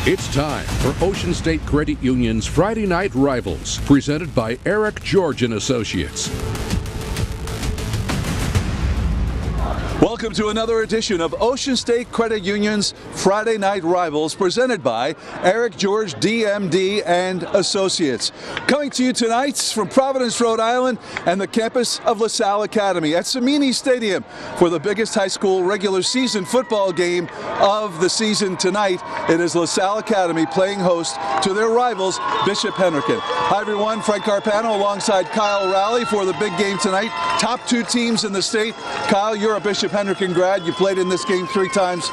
It's time for Ocean State Credit Union's Friday Night Rivals, presented by Eric George and Associates. Welcome to another edition of Ocean State Credit Union's Friday Night Rivals, presented by Eric George, DMD and Associates. Coming to you tonight from Providence, Rhode Island, and the campus of LaSalle Academy at Samini Stadium for the biggest high school regular season football game of the season tonight. It is LaSalle Academy playing host to their rivals, Bishop Hendricken. Hi everyone, Frank Carpano alongside Kyle Rowley for the big game tonight. Top two teams in the state. Kyle, you're a Bishop Hendricken grad. You played in this game 3 times.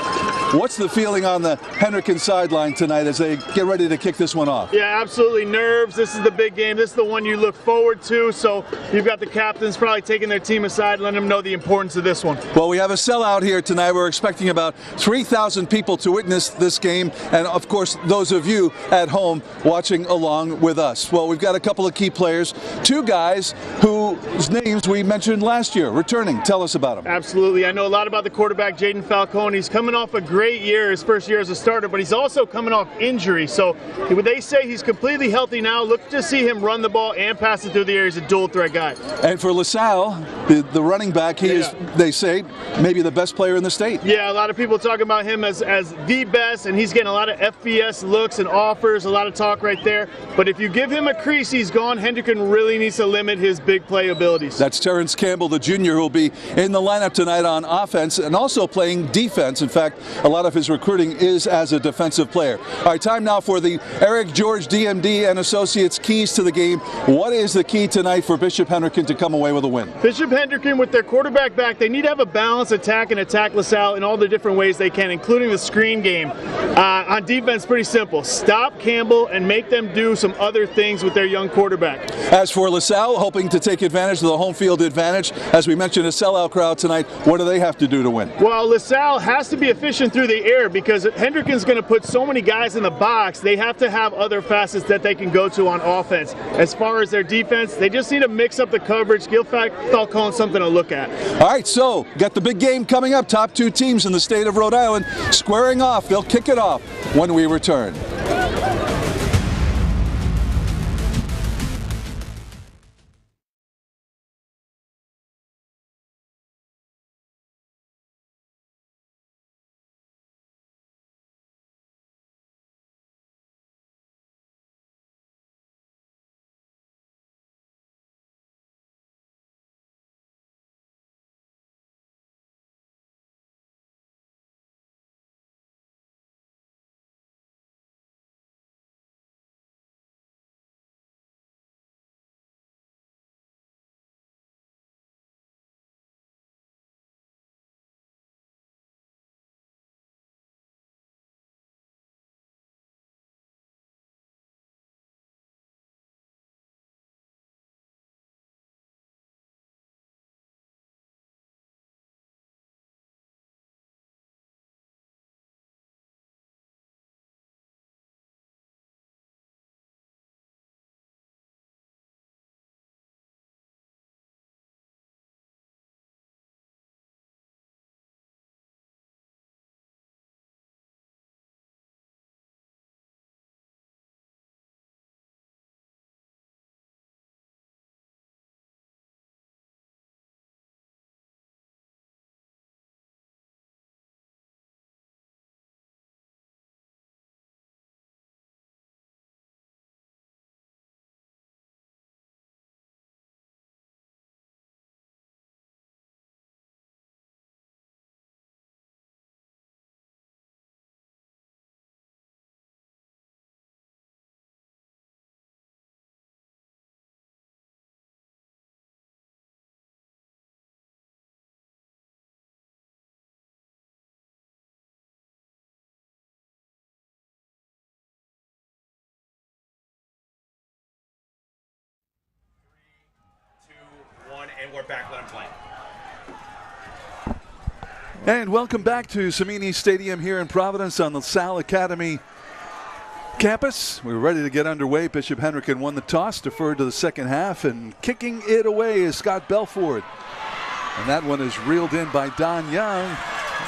What's the feeling on the Hendricken sideline tonight as they get ready to kick this one off? Yeah, absolutely. Nerves. This is the big game. This is the one you look forward to. So you've got the captains probably taking their team aside, letting them know the importance of this one. Well, we have a sellout here tonight. We're expecting about 3,000 people to witness this game. And of course, those of you at home watching along with us. Well, we've got a couple of key players. 2 guys whose names we mentioned last year returning. Tell us about them. Absolutely. I know a lot about the quarterback, Jaden Falcone. He's coming off a great year, his first year as a starter, but he's also coming off injury. So they say he's completely healthy now. Look to see him run the ball and pass it through the air. He's a dual threat guy. And for LaSalle, the running back, he is, they say, maybe the best player in the state. Yeah, a lot of people talking about him as the best, and he's getting a lot of FBS looks and offers, a lot of talk right there. But if you give him a crease, he's gone. Hendricken really needs to limit his big play abilities. That's Terrence Campbell, the junior, who will be in the lineup tonight on offense and also playing defense. In fact, a lot of his recruiting is as a defensive player. All right, time now for the Eric George, DMD and Associates keys to the game. What is the key tonight for Bishop Hendricken to come away with a win? Bishop Hendricken, with their quarterback back, they need to have a balanced attack and attack LaSalle in all the different ways they can, including the screen game. On defense, pretty simple. Stop Campbell and make them do some other things with their young quarterback. As for LaSalle, hoping to take advantage of the home field advantage, as we mentioned, a sellout crowd tonight, what do they have to do to win? Well, LaSalle has to be efficient through the air because Hendricken's going to put so many guys in the box. They have to have other facets that they can go to on offense. As far as their defense, they just need to mix up the coverage, give Falcone something to look at. All right, so got the big game coming up. Top 2 teams in the state of Rhode Island squaring off. They'll kick it off when we return. And we're back. Let him play. And welcome back to Samini Stadium here in Providence on the Salle Academy campus. We're ready to get underway. Bishop Hendricken won the toss, deferred to the second half, and kicking it away is Scott Belford. And that one is reeled in by Don Young.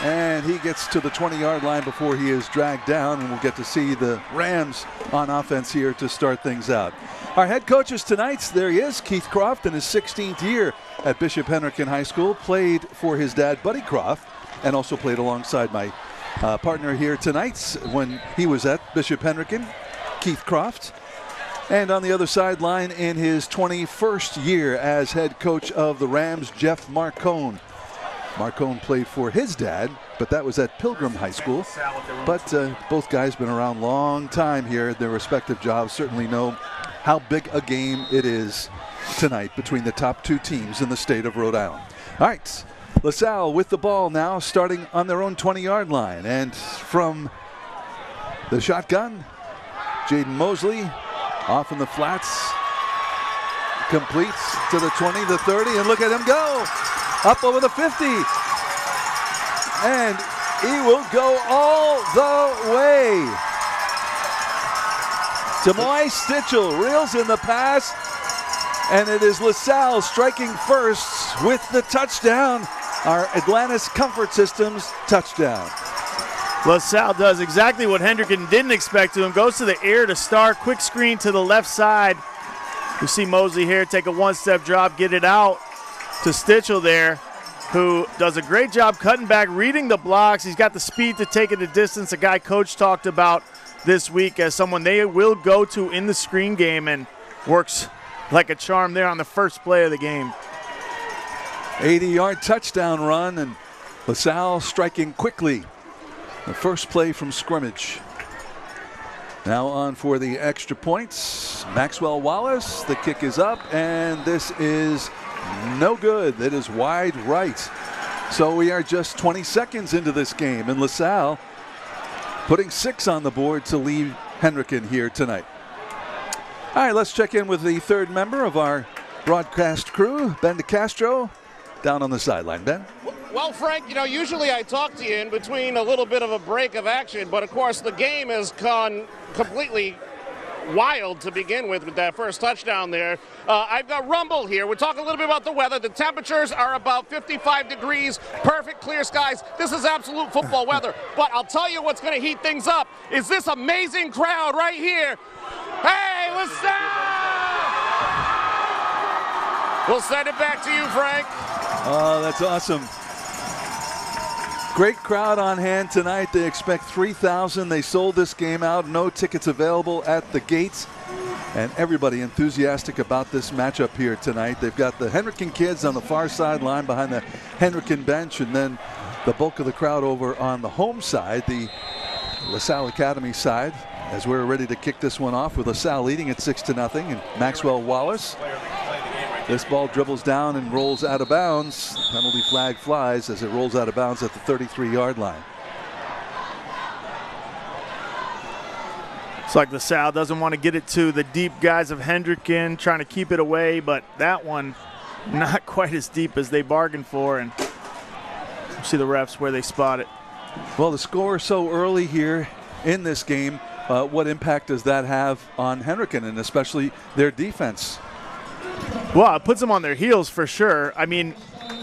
And he gets to the 20-yard line before he is dragged down, and we'll get to see the Rams on offense here to start things out. Our head coaches tonight, there he is, Keith Croft, in his 16th year at Bishop Hendricken High School. Played for his dad, Buddy Croft, and also played alongside my partner here tonight when he was at Bishop Hendricken, Keith Croft. And on the other sideline in his 21st year as head coach of the Rams, Jeff Marcone. Marcone played for his dad, but that was at Pilgrim High School. But both guys been around a long time here at their respective jobs. Certainly know how big a game it is tonight between the top two teams in the state of Rhode Island. All right, LaSalle with the ball now, starting on their own 20-yard line. And from the shotgun, Jaden Mosley off in the flats, completes to the 20, the 30, and look at him go. Up over the 50, and he will go all the way. Tamoy Stitchell reels in the pass, and it is LaSalle striking first with the touchdown. Our Atlantis Comfort Systems touchdown. LaSalle does exactly what Hendricken didn't expect to him. Goes to the air to start. Quick screen to the left side. You see Mosley here take a one-step drop, get it out to Stitchell there, who does a great job cutting back, reading the blocks. He's got the speed to take it a distance, a guy Coach talked about this week as someone they will go to in the screen game, and works like a charm there on the first play of the game. 80-yard touchdown run, and LaSalle striking quickly. The first play from scrimmage. Now on for the extra points. Maxwell Wallace, the kick is up, and this is no good. It is wide right. So we are just 20 seconds into this game, and LaSalle putting 6 on the board to leave Hendricken here tonight. All right, let's check in with the third member of our broadcast crew, Ben DeCastro, down on the sideline. Ben? Well, Frank, you know, usually I talk to you in between a little bit of a break of action, but of course the game has gone completely wild to begin with that first touchdown there. I've got Rumble here. We're talking a little bit about the weather. The temperatures are about 55 degrees, perfect clear skies. This is absolute football weather. But I'll tell you what's going to heat things up is this amazing crowd right here. Hey, LaSalle! We'll send it back to you, Frank. Oh, that's awesome. Great crowd on hand tonight. They expect 3,000. They sold this game out. No tickets available at the gates. And everybody enthusiastic about this matchup here tonight. They've got the Hendricken kids on the far sideline behind the Hendricken bench, and then the bulk of the crowd over on the home side, the LaSalle Academy side, as we're ready to kick this one off with LaSalle leading at 6-0. And Maxwell Wallace. This ball dribbles down and rolls out of bounds. Penalty flag flies as it rolls out of bounds at the 33-yard line. It's like LaSalle doesn't want to get it to the deep guys of Hendricken, trying to keep it away, but that one not quite as deep as they bargained for, and you see the refs where they spot it. Well, the score so early here in this game, what impact does that have on Hendricken, and especially their defense? Well, it puts them on their heels for sure. I mean,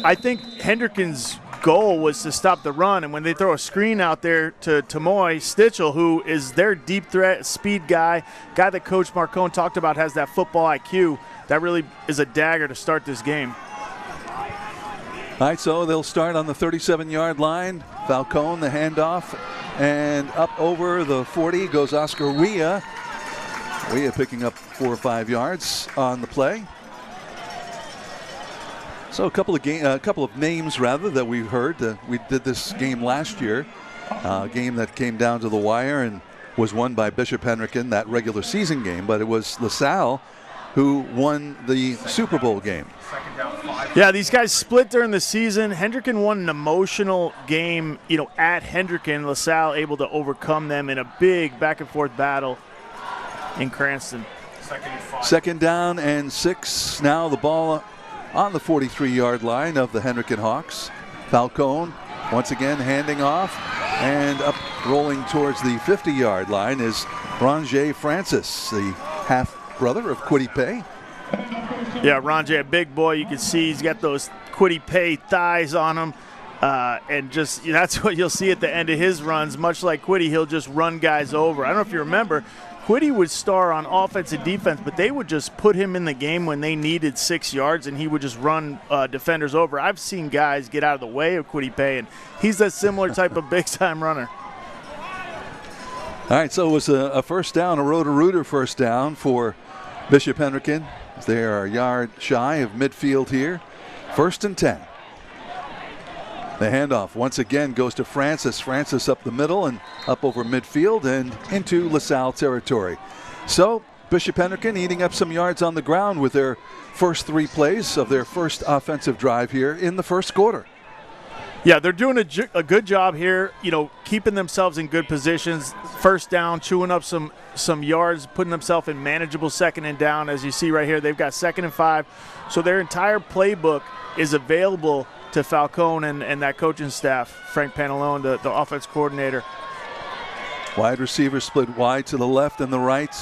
I think Hendricken's goal was to stop the run, and when they throw a screen out there to Tamoy Stitchell, who is their deep threat speed guy that Coach Marcone talked about has that football IQ, that really is a dagger to start this game. All right, so they'll start on the 37-yard line. Falcone, the handoff, and up over the 40 goes Oscar Wea. Wea picking up 4 or 5 yards on the play. So a couple of names rather that we've heard. We did this game last year, a game that came down to the wire and was won by Bishop Hendricken, that regular season game, but it was LaSalle who won the Super Bowl game. Yeah, these guys split during the season. Hendricken won an emotional game, at Hendricken. LaSalle able to overcome them in a big back and forth battle in Cranston. Second down and 6. Now the ball on the 43-yard line of the Hendricken Hawks. Falcone once again handing off, and up rolling towards the 50-yard line is Ronjay Francis, the half-brother of Quiddy Pay. Yeah, Ronjay, a big boy. You can see he's got those Quiddy Pay thighs on him. And just that's what you'll see at the end of his runs. Much like Quiddy, he'll just run guys over. I don't know if you remember, Quiddy would star on offense and defense, but they would just put him in the game when they needed 6 yards, and he would just run defenders over. I've seen guys get out of the way of Quiddy Pay, and he's that similar type of big-time runner. All right, so it was a first down, a roto-rooter first down for Bishop Hendricken. They are a yard shy of midfield here. 1st and 10. The handoff once again goes to Francis. Francis up the middle and up over midfield and into LaSalle territory. So Bishop Hendricken eating up some yards on the ground with their first 3 plays of their first offensive drive here in the first quarter. Yeah, they're doing a good job here, keeping themselves in good positions. First down, chewing up some yards, putting themselves in manageable 2nd and down. As you see right here, they've got 2nd and 5. So their entire playbook is available to Falcone and that coaching staff, Frank Pantalone, the offense coordinator. Wide receiver split wide to the left and the right.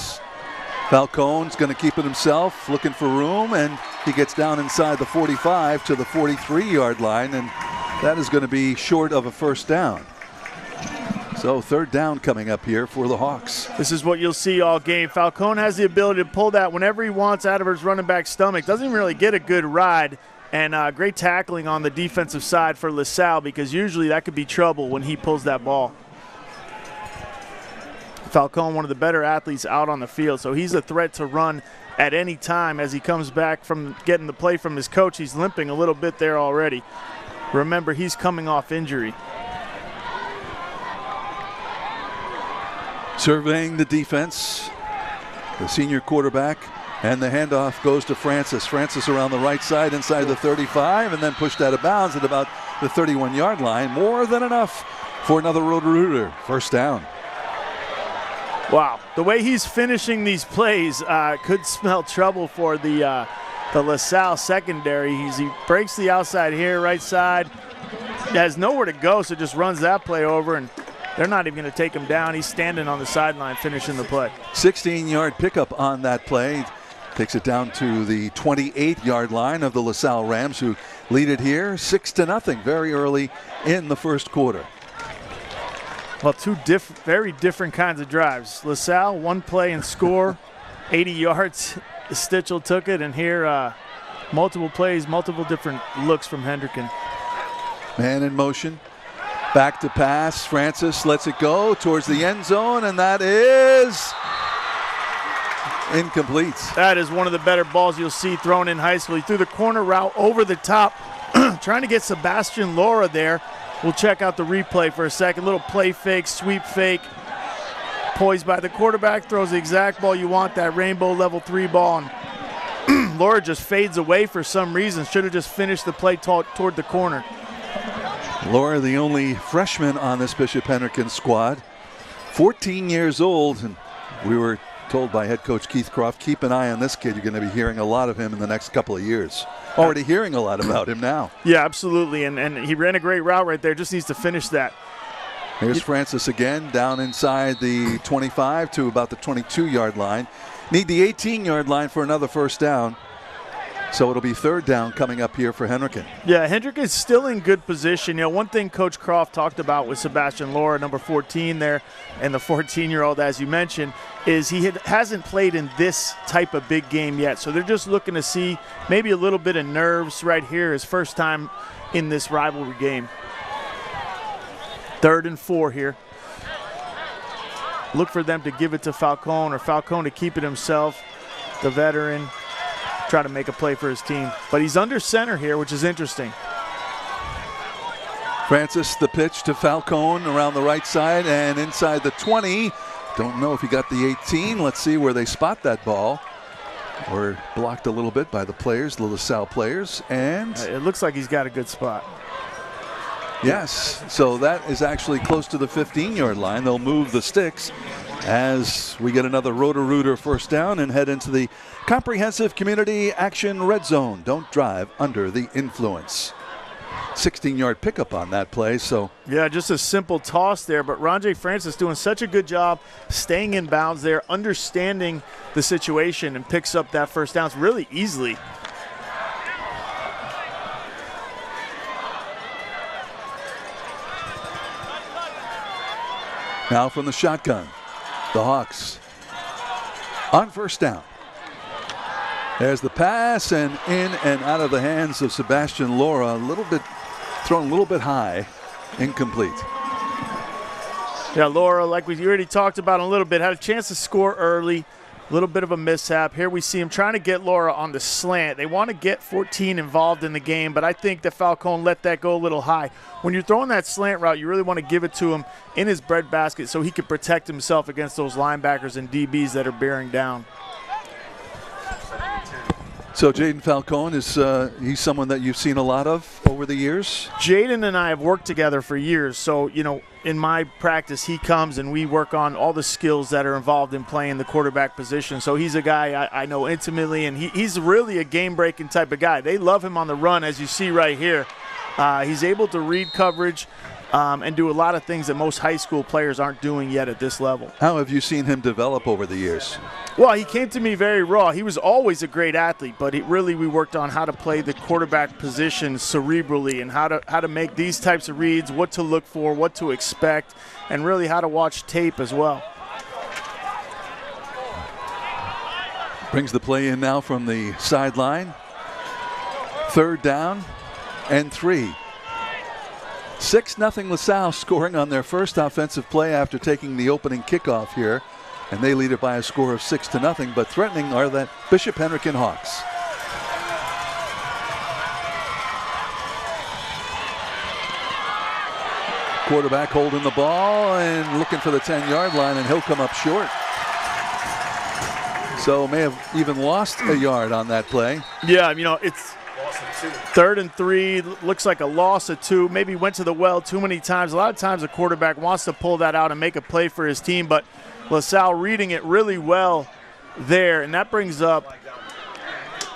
Falcone's going to keep it himself, looking for room, and he gets down inside the 45 to the 43-yard line, and that is going to be short of a first down. So 3rd down coming up here for the Hawks. This is what you'll see all game. Falcone has the ability to pull that whenever he wants out of his running back stomach. Doesn't really get a good ride. And great tackling on the defensive side for LaSalle, because usually that could be trouble when he pulls that ball. Falcone, one of the better athletes out on the field, so he's a threat to run at any time as he comes back from getting the play from his coach. He's limping a little bit there already. Remember, he's coming off injury. Surveying the defense, the senior quarterback. And the handoff goes to Francis. Francis around the right side inside the 35 and then pushed out of bounds at about the 31-yard line. More than enough for another roto-rooter. First down. Wow. The way he's finishing these plays could smell trouble for the LaSalle secondary. He breaks the outside here, right side. Has nowhere to go, so just runs that play over, and they're not even going to take him down. He's standing on the sideline finishing the play. 16-yard pickup on that play. Takes it down to the 28-yard line of the LaSalle Rams, who lead it here 6-0 very early in the first quarter. Well, 2 very different kinds of drives. LaSalle, 1 play and score, 80 yards. Stitchell took it, and here multiple plays, multiple different looks from Hendricken. Man in motion. Back to pass. Francis lets it go towards the end zone, and that is incomplete. That is one of the better balls you'll see thrown in high school. He threw the corner route over the top, trying to get Sebastian Laura there. We'll check out the replay for a second. Little play fake, sweep fake. Poised by the quarterback, throws the exact ball you want, that rainbow level 3 ball. And Laura just fades away for some reason. Should have just finished the play toward the corner. Laura, the only freshman on this Bishop Hendricken squad, 14 years old, and we were told by head coach Keith Croft, keep an eye on this kid. You're going to be hearing a lot of him in the next couple of years. Already hearing a lot about him now. Yeah, absolutely, and he ran a great route right there. Just needs to finish that. Here's Francis again, down inside the 25 to about the 22-yard line. Need the 18-yard line for another first down. So it'll be 3rd down coming up here for Hendricken. Yeah, Hendricken is still in good position. One thing Coach Croft talked about with Sebastian Laura, number 14 there, and the 14-year-old, as you mentioned, is he hasn't played in this type of big game yet. So they're just looking to see maybe a little bit of nerves right here, his first time in this rivalry game. 3rd and 4 here. Look for them to give it to Falcone, or Falcone to keep it himself, the veteran. Try to make a play for his team. But he's under center here, which is interesting. Francis, the pitch to Falcone around the right side and inside the 20. Don't know if he got the 18. Let's see where they spot that ball. Or blocked a little bit by the players, the LaSalle players. And it looks like he's got a good spot. Yes, so that is actually close to the 15-yard line. They'll move the sticks as we get another Roto-Rooter first down and head into the Comprehensive Community Action Red Zone. Don't drive under the influence. 16-yard pickup on that play. So yeah, just a simple toss there, but Ronjay Francis doing such a good job staying in bounds there, understanding the situation, and picks up that first down really easily. Now from the shotgun, the Hawks on first down. There's the pass, and in and out of the hands of Sebastian Laura, thrown a little bit high, incomplete. Yeah, Laura, like we already talked about a little bit, had a chance to score early. A little bit of a mishap. Here we see him trying to get Laura on the slant. They want to get 14 involved in the game, but I think that Falcone let that go a little high. When you're throwing that slant route, you really want to give it to him in his breadbasket so he can protect himself against those linebackers and DBs that are bearing down. So Jaden Falcone, he's someone that you've seen a lot of over the years? Jaden and I have worked together for years. So, in my practice, he comes and we work on all the skills that are involved in playing the quarterback position. So he's a guy I know intimately, and he's really a game-breaking type of guy. They love him on the run, as you see right here. He's able to read coverage and do a lot of things that most high school players aren't doing yet at this level. How have you seen him develop over the years? Well, he came to me very raw. He was always a great athlete, but we worked on how to play the quarterback position cerebrally and how to make these types of reads, what to look for, what to expect, and really how to watch tape as well. Brings the play in now from the sideline. 3rd down and 3. 6-0 LaSalle scoring on their first offensive play after taking the opening kickoff here. And they lead it by a score of 6-0, but threatening are the Bishop Hendricken Hawks. Quarterback holding the ball and looking for the 10-yard line, and he'll come up short. So may have even lost a yard on that play. Yeah, it's 3rd and 3, looks like a loss of 2. Maybe went to the well too many times. A lot of times a quarterback wants to pull that out and make a play for his team, but LaSalle reading it really well there, and that brings up,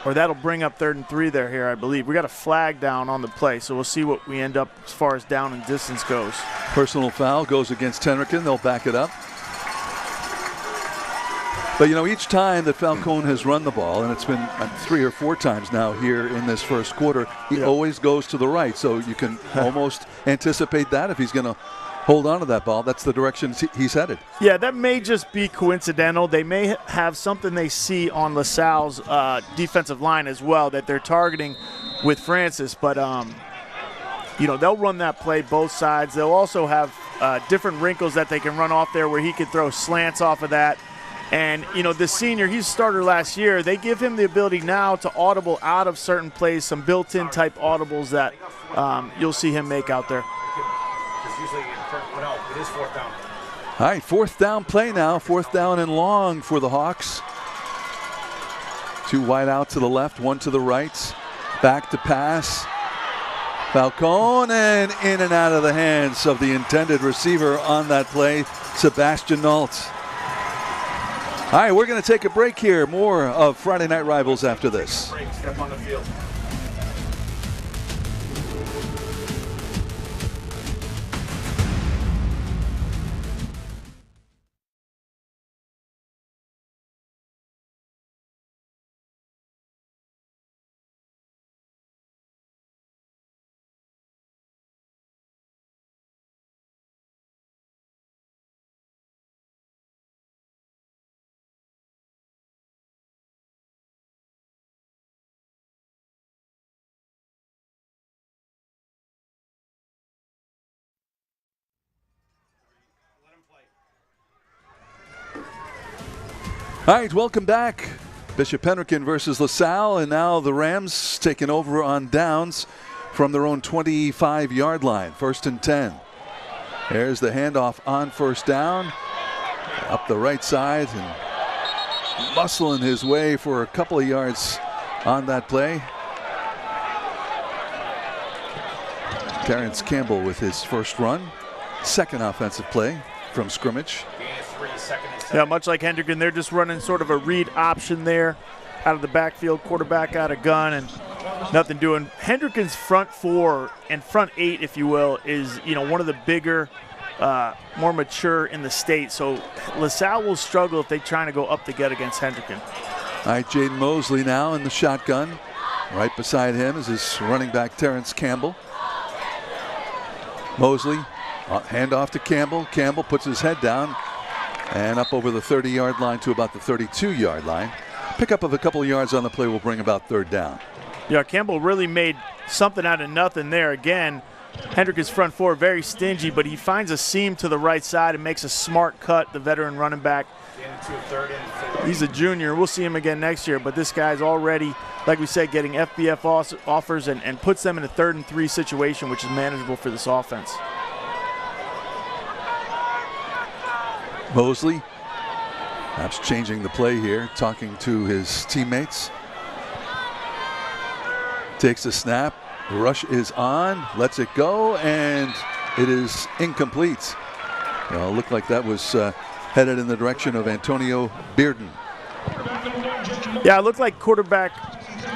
or that'll bring up 3rd and 3 here, I believe. We got a flag down on the play, so we'll see what we end up as far as down and distance goes. Personal foul goes against Hendricken. They'll back it up. But, each time that Falcone has run the ball, and it's been 3 or 4 times now here in this first quarter, he always goes to the right. So you can almost anticipate that if he's going to hold on to that ball, that's the direction he's headed. Yeah, that may just be coincidental. They may have something they see on LaSalle's defensive line as well that they're targeting with Francis. But, they'll run that play both sides. They'll also have different wrinkles that they can run off there where he could throw slants off of that. And, the senior, he's a starter last year. They give him the ability now to audible out of certain plays, some built-in type audibles that you'll see him make out there. It is 4th down. All right, 4th down play now. 4th down and long for the Hawks. 2 wide out to the left, 1 to the right. Back to pass. Falcone, and in and out of the hands of the intended receiver on that play, Sebastian Nault. All right, we're going to take a break here. More of Friday Night Rivals after this. Step on the field. All right, welcome back. Bishop Hendricken versus LaSalle, and now the Rams taking over on downs from their own 25-yard line. 1st and 10. There's the handoff on 1st down. Up the right side and muscling his way for a couple of yards on that play. Terrence Campbell with his first run. 2nd offensive play from scrimmage. Yeah, much like Hendricken, they're just running sort of a read option there out of the backfield, quarterback out of gun, and nothing doing. Hendricken's front 4 and front 8, if you will, is one of the bigger, more mature in the state. So LaSalle will struggle if they're trying to go up the gut against Hendricken. All right, Jaden Mosley now in the shotgun. Right beside him is his running back, Terrence Campbell. Mosley Hand off to Campbell. Campbell puts his head down and up over the 30-yard line to about the 32-yard line. Pickup of a couple of yards on the play will bring about third down. Yeah, Campbell really made something out of nothing there. Again, Hendricken's front four very stingy, but he finds a seam to the right side and makes a smart cut, the veteran running back. He's a junior. We'll see him again next year, but this guy's already, like we said, getting FBF offers and puts them in a 3rd and 3 situation, which is manageable for this offense. Mosley, perhaps changing the play here, talking to his teammates. Takes the snap, the rush is on, lets it go, and it is incomplete. Well, it looked like that was headed in the direction of Antonio Bearden. Yeah, it looked like quarterback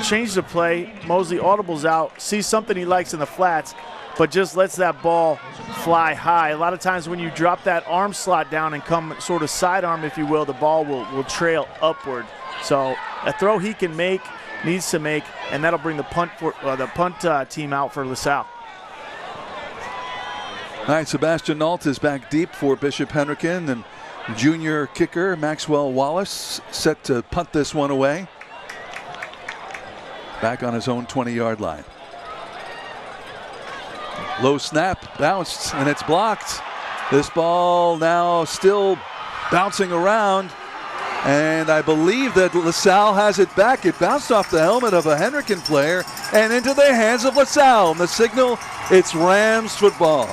changed the play. Mosley audibles out, sees something he likes in the flats, but just lets that ball fly high. A lot of times when you drop that arm slot down and come sort of sidearm, if you will, the ball will trail upward. So a throw he can make, needs to make, and that'll bring the punt team out for LaSalle. All right, Sebastian Nault is back deep for Bishop Hendricken, and junior kicker Maxwell Wallace set to punt this one away. Back on his own 20-yard line. Low snap, bounced, and it's blocked. This ball now still bouncing around, and I believe that LaSalle has it back. It bounced off the helmet of a Hendricken player and into the hands of LaSalle. And the signal, it's Rams football.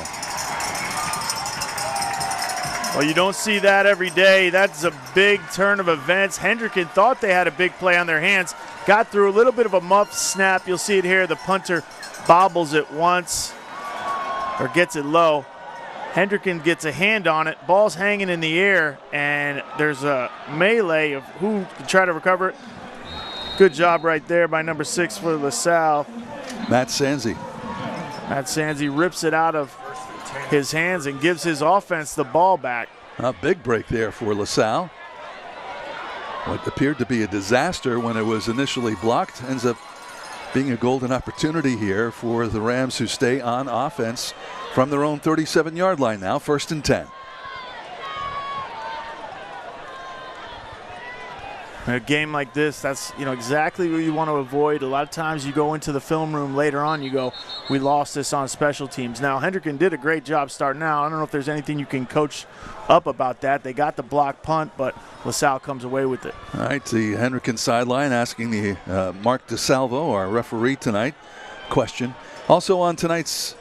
Well, you don't see that every day. That's a big turn of events. Hendricken thought they had a big play on their hands, got through a little bit of a muff snap. You'll see it here. The punter bobbles it once, or gets it low. Hendricken gets a hand on it. Ball's hanging in the air, and there's a melee of who can try to recover it. Good job right there by number 6 for LaSalle. Matt Sanzi. Matt Sanzi rips it out of his hands and gives his offense the ball back. A big break there for LaSalle. What appeared to be a disaster when it was initially blocked ends up being a golden opportunity here for the Rams, who stay on offense from their own 37-yard line now, 1st and 10. In a game like this, that's exactly what you want to avoid. A lot of times you go into the film room later on, you go, we lost this on special teams. Now, Hendricken did a great job starting out. I don't know if there's anything you can coach up about that. They got the block punt, but LaSalle comes away with it. All right, the Hendricken sideline asking the Mark DeSalvo, our referee tonight, question. Also on tonight's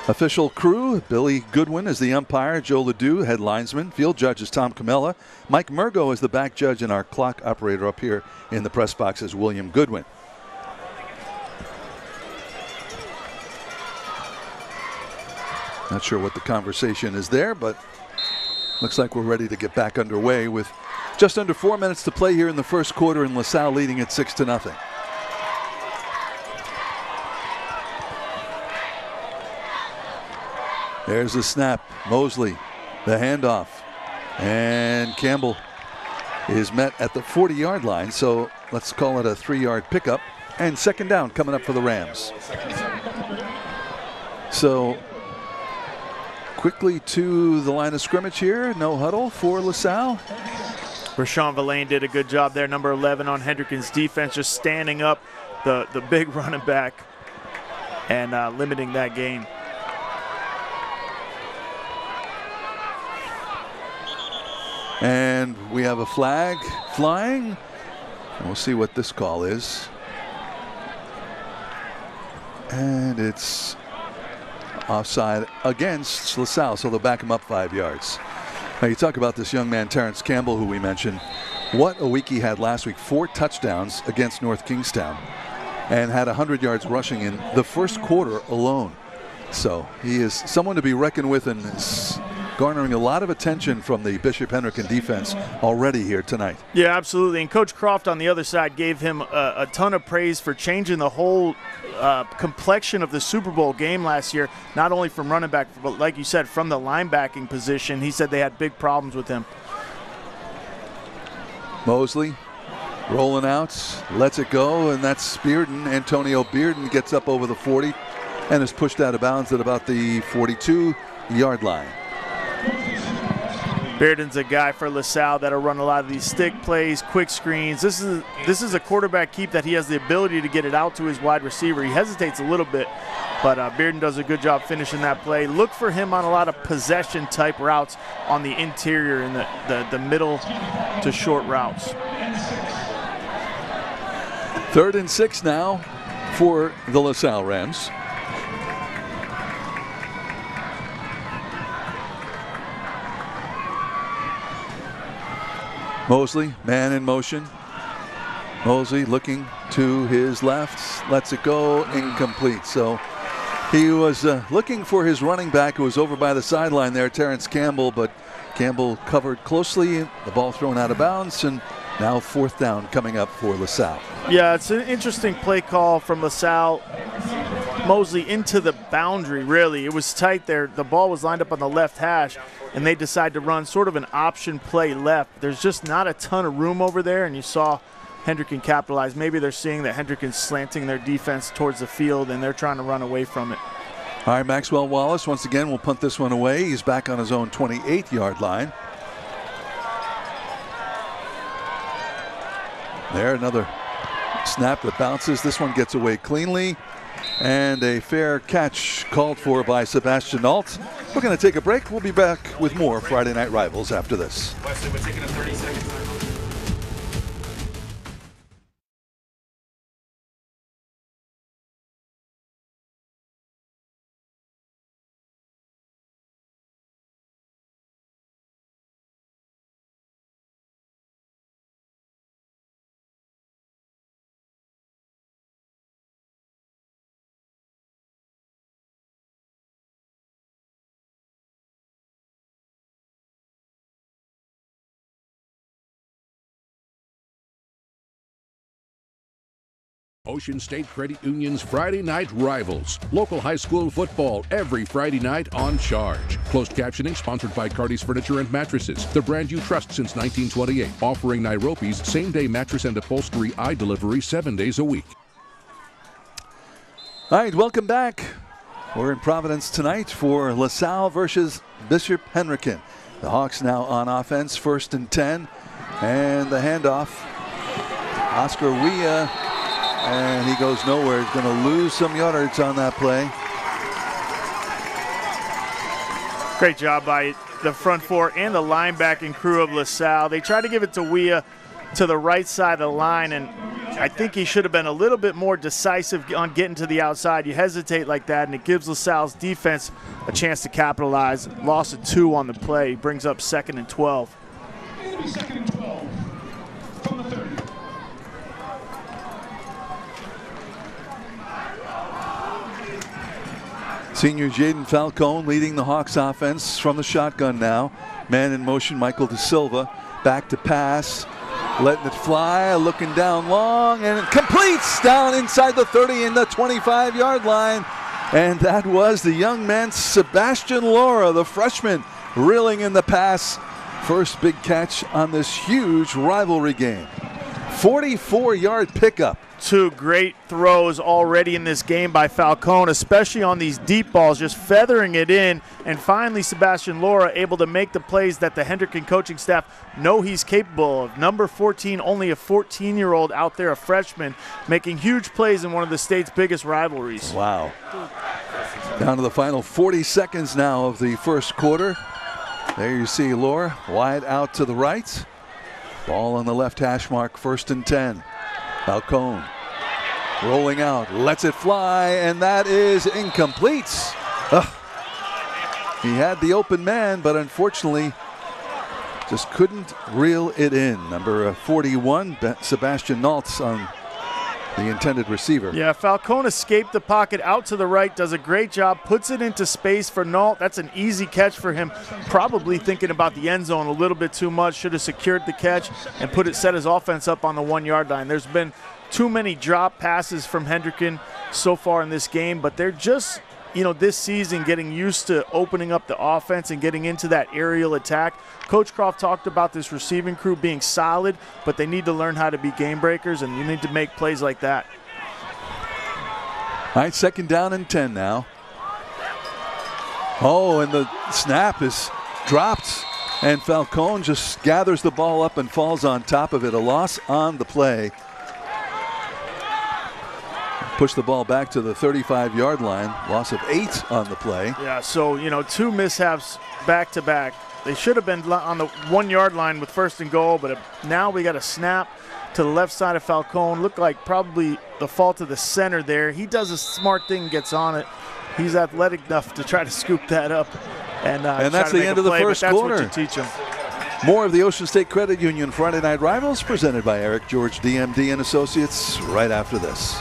official crew, Billy Goodwin is the umpire, Joe Ledoux, head linesman, field judge is Tom Camella, Mike Murgo is the back judge, and our clock operator up here in the press box is William Goodwin. Not sure what the conversation is there, but looks like we're ready to get back underway with just under 4 minutes to play here in the first quarter, and LaSalle leading at 6-0. There's the snap. Mosley, the handoff. And Campbell is met at the 40-yard line, so let's call it a 3-yard pickup. And 2nd down coming up for the Rams. So quickly to the line of scrimmage here. No huddle for LaSalle. Rashawn Villain did a good job there, number 11 on Hendricken's defense, just standing up the big running back and limiting that game. And we have a flag flying. And we'll see what this call is. And it's offside against LaSalle, so they'll back him up 5 yards. Now you talk about this young man, Terrence Campbell, who we mentioned. What a week he had last week. 4 touchdowns against North Kingstown and had 100 yards rushing in the first quarter alone. So he is someone to be reckoned with, and is garnering a lot of attention from the Bishop Hendricken defense already here tonight. Yeah, absolutely. And Coach Croft on the other side gave him a ton of praise for changing the whole complexion of the Super Bowl game last year, not only from running back, but like you said, from the linebacking position. He said they had big problems with him. Mosley rolling out, lets it go, and that's Bearden. Antonio Bearden gets up over the 40 and is pushed out of bounds at about the 42, yard line. Bearden's a guy for LaSalle that'll run a lot of these stick plays, quick screens. This is a quarterback keep that he has the ability to get it out to his wide receiver. He hesitates a little bit, but Bearden does a good job finishing that play. Look for him on a lot of possession type routes on the interior in the middle to short routes. 3rd and 6 now for the LaSalle Rams. Mosley, man in motion. Mosley looking to his left, lets it go, incomplete. So he was looking for his running back who was over by the sideline there, Terrence Campbell, but Campbell covered closely, the ball thrown out of bounds, and now 4th down coming up for LaSalle. Yeah, it's an interesting play call from LaSalle. Mosley into the boundary, really. It was tight there. The ball was lined up on the left hash, and they decide to run sort of an option play left. There's just not a ton of room over there, and you saw Hendricken capitalize. Maybe they're seeing that Hendricken's slanting their defense towards the field, and they're trying to run away from it. All right, Maxwell Wallace once again will punt this one away. He's back on his own 28-yard line. There, another snap that bounces. This one gets away cleanly. And a fair catch called for by Sebastian Nault. We're going to take a break. We'll be back with more Friday Night Rivals after this. Wesley, we're taking a 30-second time. Ocean State Credit Union's Friday Night Rivals. Local high school football every Friday night on Charge. Closed captioning sponsored by Cardi's Furniture and Mattresses, the brand you trust since 1928. Offering Nairobi's same-day mattress and upholstery eye delivery 7 days a week. All right, welcome back. We're in Providence tonight for LaSalle versus Bishop Hendricken. The Hawks now on offense, 1st and 10. And the handoff. Oscar Wea. And he goes nowhere. He's going to lose some yards on that play. Great job by the front four and the linebacking crew of LaSalle. They tried to give it to Wea to the right side of the line, and I think he should have been a little bit more decisive on getting to the outside. You hesitate like that, and it gives LaSalle's defense a chance to capitalize. Loss of 2 on the play. Brings up 2nd and 12. Second and 12 from the 30. Senior Jaden Falcone leading the Hawks offense from the shotgun now. Man in motion, Michael De Silva. Back to pass. Letting it fly, looking down long, and it completes down inside the 30 and the 25-yard line. And that was the young man, Sebastian Laura, the freshman, reeling in the pass. First big catch on this huge rivalry game. 44-yard pickup. 2 great throws already in this game by Falcone, especially on these deep balls, just feathering it in. And finally, Sebastian Laura able to make the plays that the Hendricken coaching staff know he's capable of. Number 14, only a 14-year-old out there, a freshman, making huge plays in one of the state's biggest rivalries. Wow. Down to the final 40 seconds now of the first quarter. There you see Laura wide out to the right. Ball on the left hash mark, 1st and 10. Falcone rolling out, lets it fly, and that is incomplete. He had the open man, but unfortunately just couldn't reel it in. Number 41, Sebastian Nault on the intended receiver. Yeah, Falcone escaped the pocket out to the right, does a great job, puts it into space for Nault. That's an easy catch for him. Probably thinking about the end zone a little bit too much. Should have secured the catch and set his offense up on the 1-yard line. There's been too many drop passes from Hendricken so far in this game, but they're just, this season getting used to opening up the offense and getting into that aerial attack. Coach Croft talked about this receiving crew being solid, but they need to learn how to be game breakers, and you need to make plays like that. All right, 2nd down and 10 now. Oh, and the snap is dropped, and Falcone just gathers the ball up and falls on top of it. A loss on the play. Push the ball back to the 35-yard line. Loss of 8 on the play. Yeah, so, 2 mishaps back to back. They should have been on the 1-yard line with first and goal, but now we got a snap to the left side of Falcone. Looked like probably the fault of the center there. He does a smart thing, gets on it. He's athletic enough to try to scoop that up. And that's the end of the first quarter. That's what you teach him. More of the Ocean State Credit Union Friday Night Rivals presented by Eric George DMD and Associates right after this.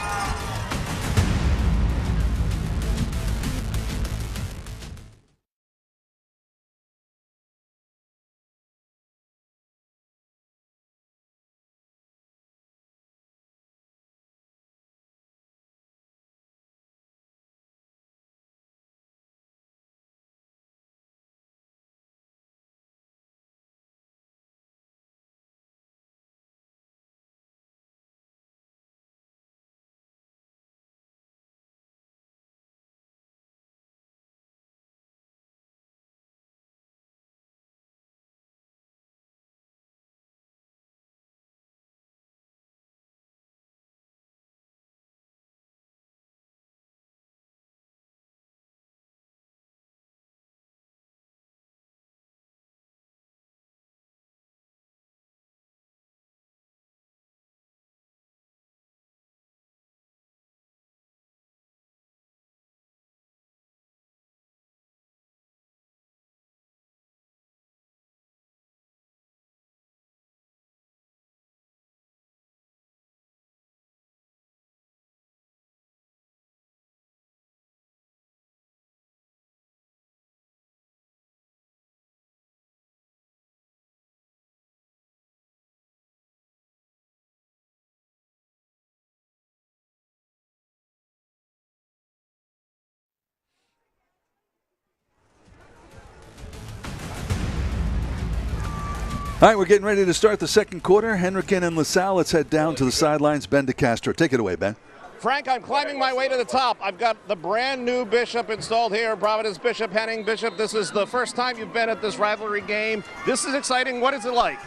All right, we're getting ready to start the second quarter. Hendricken and LaSalle, let's head down to the sidelines. Ben DeCastro, take it away, Ben. Frank, I'm climbing my way to the top. I've got the brand new Bishop installed here. Providence Bishop Henning. Bishop, this is the first time you've been at this rivalry game. This is exciting. What is it like?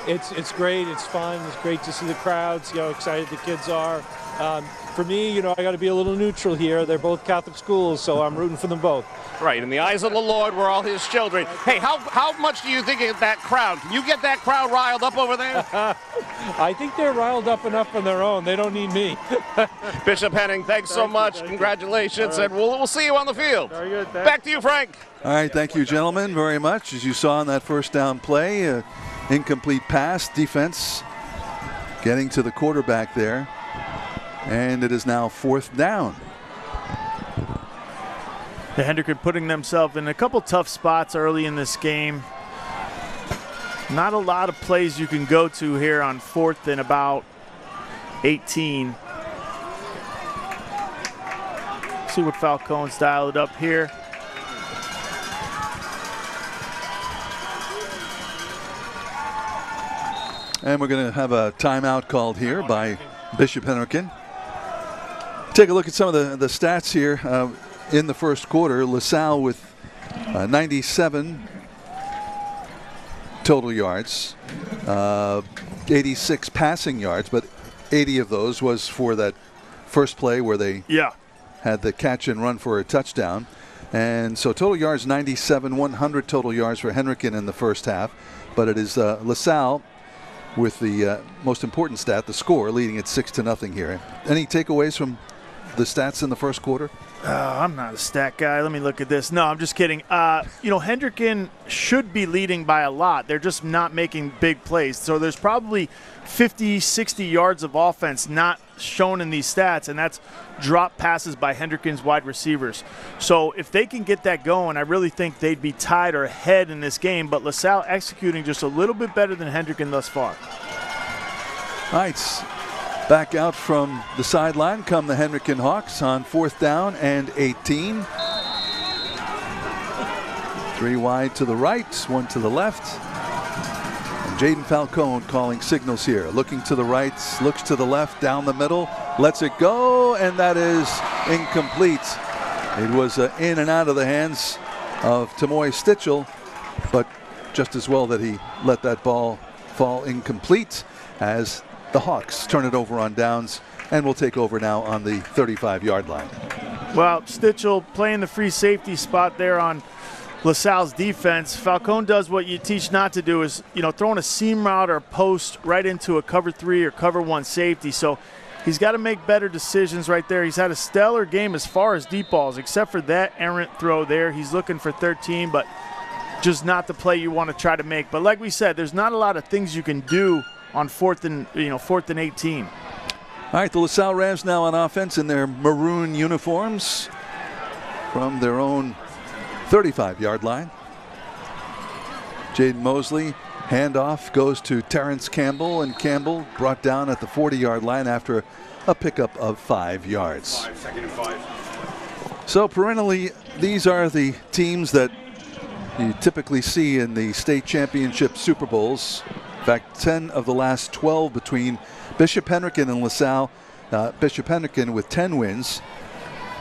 It's great. It's fun. It's great to see the crowds, how excited the kids are. For me, I got to be a little neutral here. They're both Catholic schools, so I'm rooting for them both. Right, in the eyes of the Lord, we're all his children. Hey, how much do you think of that crowd? Can you get that crowd riled up over there? I think they're riled up enough on their own. They don't need me. Bishop Henning, thanks so much. Congratulations, and we'll see you on the field. Very good. Back to you, Frank. All right, thank you, gentlemen, very much. As you saw in that first down play, incomplete pass, defense getting to the quarterback there. And it is now 4th down. The Hendricken putting themselves in a couple tough spots early in this game. Not a lot of plays you can go to here on 4th and about 18. See what Falcone's dialed up here. And we're going to have a timeout called here by Bishop Hendricken. Take a look at some of the stats here in the first quarter. LaSalle with 97 total yards, 86 passing yards, but 80 of those was for that first play where they had the catch and run for a touchdown. And so total yards 97, 100 total yards for Hendricken in the first half. But it is LaSalle with the most important stat, the score, leading it 6-0 here. Any takeaways from the stats in the first quarter? I'm not a stat guy. Let me look at this. No, I'm just kidding. Hendricken should be leading by a lot. They're just not making big plays. So there's probably 50, 60 yards of offense not shown in these stats, and that's drop passes by Hendricken's wide receivers. So if they can get that going, I really think they'd be tied or ahead in this game. But LaSalle executing just a little bit better than Hendricken thus far. All right. Back out from the sideline come the Hendricken Hawks on 4th down and 18. 3 wide to the right, 1 to the left. And Jaden Falcone calling signals here. Looking to the right, looks to the left, down the middle, lets it go, and that is incomplete. It was in and out of the hands of Tamoy Stitchell, but just as well that he let that ball fall incomplete as the Hawks turn it over on downs and will take over now on the 35-yard line. Well, Stitchell playing the free safety spot there on LaSalle's defense. Falcone does what you teach not to do, is, throwing a seam route or post right into a cover 3 or cover 1 safety. So he's got to make better decisions right there. He's had a stellar game as far as deep balls, except for that errant throw there. He's looking for 13, but just not the play you want to try to make. But like we said, there's not a lot of things you can do on fourth and 18. All right, the LaSalle Rams now on offense in their maroon uniforms from their own 35-yard line. Jaden Mosley, handoff goes to Terrence Campbell, and Campbell brought down at the 40-yard line after a pickup of 5 yards. 2nd and 5. So perennially, these are the teams that you typically see in the state championship Super Bowls. In fact, 10 of the last 12 between Bishop Hendricken and LaSalle. Bishop Hendricken with 10 wins,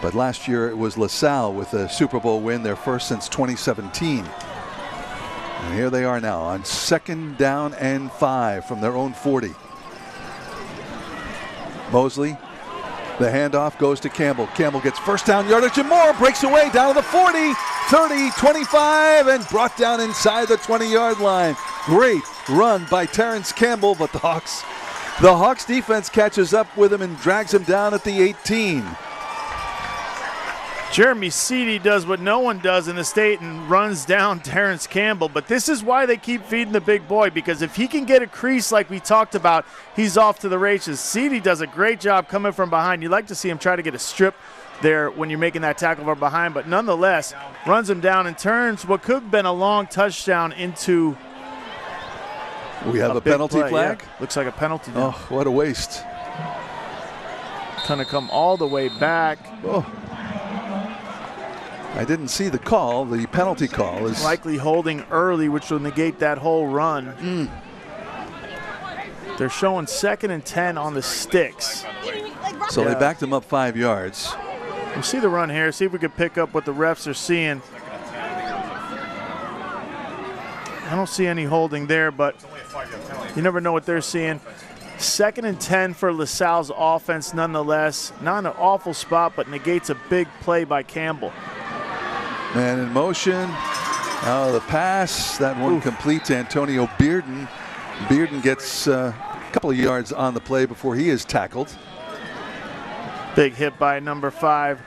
but last year it was LaSalle with a Super Bowl win, their first since 2017. And here they are now on 2nd down and 5 from their own 40. Mosley, the handoff goes to Campbell. Campbell gets first down yardage and more, breaks away down to the 40, 30, 25, and brought down inside the 20-yard line. Great run by Terrence Campbell, but the Hawks defense catches up with him and drags him down at the 18. Jeremy Seedy does what no one does in the state and runs down Terrence Campbell. But this is why they keep feeding the big boy, because if he can get a crease like we talked about, he's off to the races. Seedy does a great job coming from behind. You like to see him try to get a strip there when you're making that tackle from behind, but nonetheless runs him down and turns what could have been a long touchdown into we have a penalty play. flag. Yeah. Looks like a penalty. Oh, what a waste. Kind of come all the way back. Oh. I didn't see the call. The penalty call is likely holding early, which will negate that whole run. They're showing 2nd and 10 on the sticks. So they backed him up 5 yards. We'll see the run here, see if we can pick up what the refs are seeing. I don't see any holding there, but you never know what they're seeing. 2nd and 10 for LaSalle's offense nonetheless. Not an awful spot, but negates a big play by Campbell. Man in motion. Now the pass. That one complete to Antonio Bearden. Bearden gets a couple of yards on the play before he is tackled. Big hit by number 5,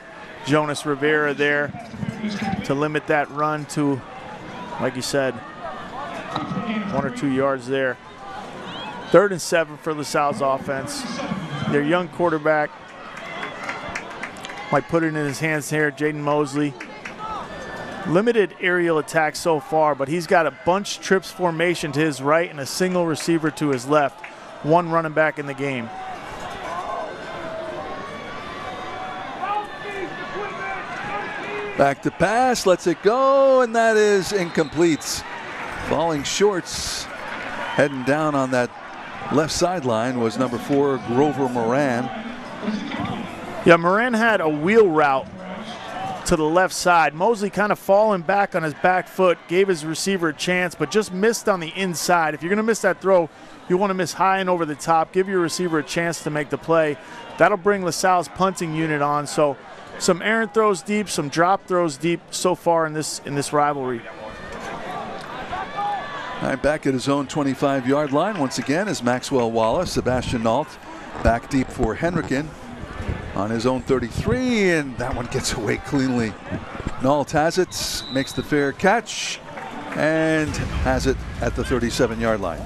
Jonas Rivera there to limit that run to, like you said, 1 or 2 yards there. 3rd and 7 for LaSalle's offense. Their young quarterback might put it in his hands here, Jaden Mosley. Limited aerial attack so far, but he's got a bunch trips formation to his right and a single receiver to his left. 1 running back in the game. Back to pass, lets it go, and that is incomplete. Falling shorts, heading down on that left sideline was number 4, Grover Moran. Yeah, Moran had a wheel route to the left side. Mosley kind of falling back on his back foot, gave his receiver a chance, but just missed on the inside. If you're going to miss that throw, you want to miss high and over the top, give your receiver a chance to make the play. That'll bring LaSalle's punting unit on. So some errant throws deep, some drop throws deep so far in this rivalry. All right, back at his own 25-yard line once again is Maxwell Wallace. Sebastian Nault back deep for Hendricken on his own 33, and that one gets away cleanly. Nault has it, makes the fair catch, and has it at the 37-yard line.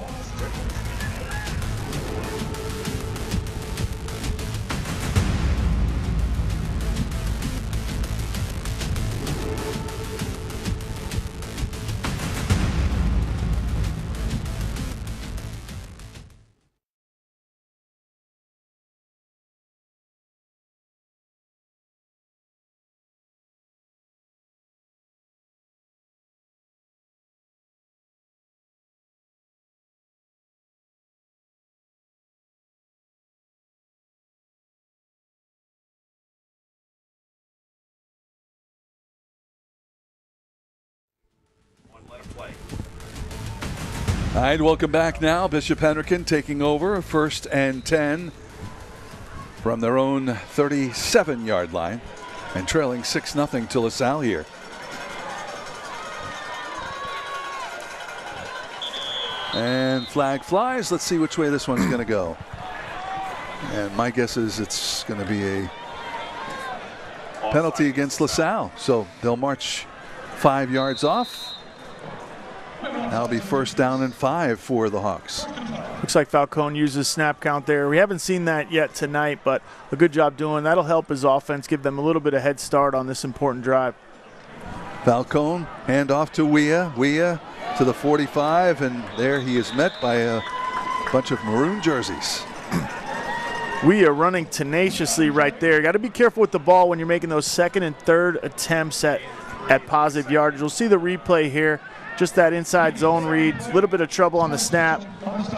All right, welcome back now. Bishop Hendricken taking over, 1st and 10 from their own 37-yard line and trailing 6-0 to LaSalle here. And flag flies. Let's see which way this one's going to go. And my guess is it's going to be a penalty against LaSalle. So they'll march 5 yards off. That'll be 1st down and 5 for the Hawks. Looks like Falcone uses snap count there. We haven't seen that yet tonight, but a good job doing. That'll help his offense, give them a little bit of head start on this important drive. Falcone, hand off to Weah. Weah to the 45, and there he is met by a bunch of maroon jerseys. We are running tenaciously right there. Got to be careful with the ball when you're making those 2nd and 3rd attempts at positive yardage. You'll see the replay here. Just that inside zone read, a little bit of trouble on the snap.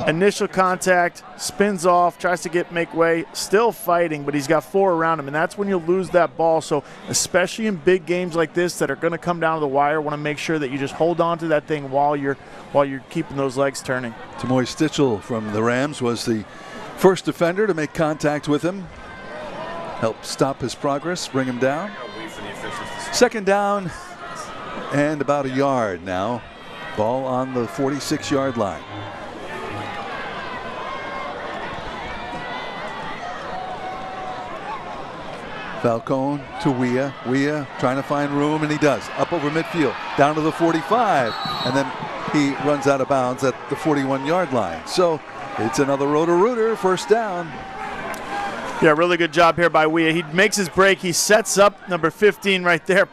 Initial contact, spins off, tries to make way, still fighting, but he's got 4 around him, and that's when you lose that ball. So especially in big games like this that are going to come down to the wire, want to make sure that you just hold on to that thing while you're keeping those legs turning. Tamoy Stitchell from the Rams was the first defender to make contact with him. Help stop his progress, bring him down. 2nd down and about a yard now. Ball on the 46-yard line. Falcone to Weah. Weah trying to find room, and he does. Up over midfield, down to the 45, and then he runs out of bounds at the 41-yard line. So it's another Roto-Rooter, 1st down. Yeah, really good job here by Weah. He makes his break. He sets up number 15 right there.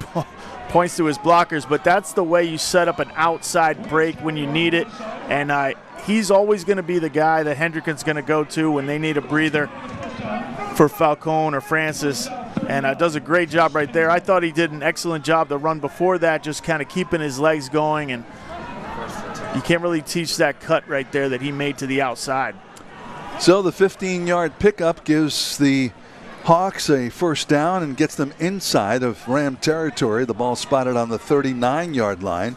Points to his blockers, but that's the way you set up an outside break when you need it. And he's always going to be the guy that Hendricken's going to go to when they need a breather for Falcone or Francis. And does a great job right there. I thought he did an excellent job the run before that, just kind of keeping his legs going. And you can't really teach that cut right there that he made to the outside. So the 15-yard pickup gives the Hawks a 1st down and gets them inside of Ram territory. The ball spotted on the 39-yard line.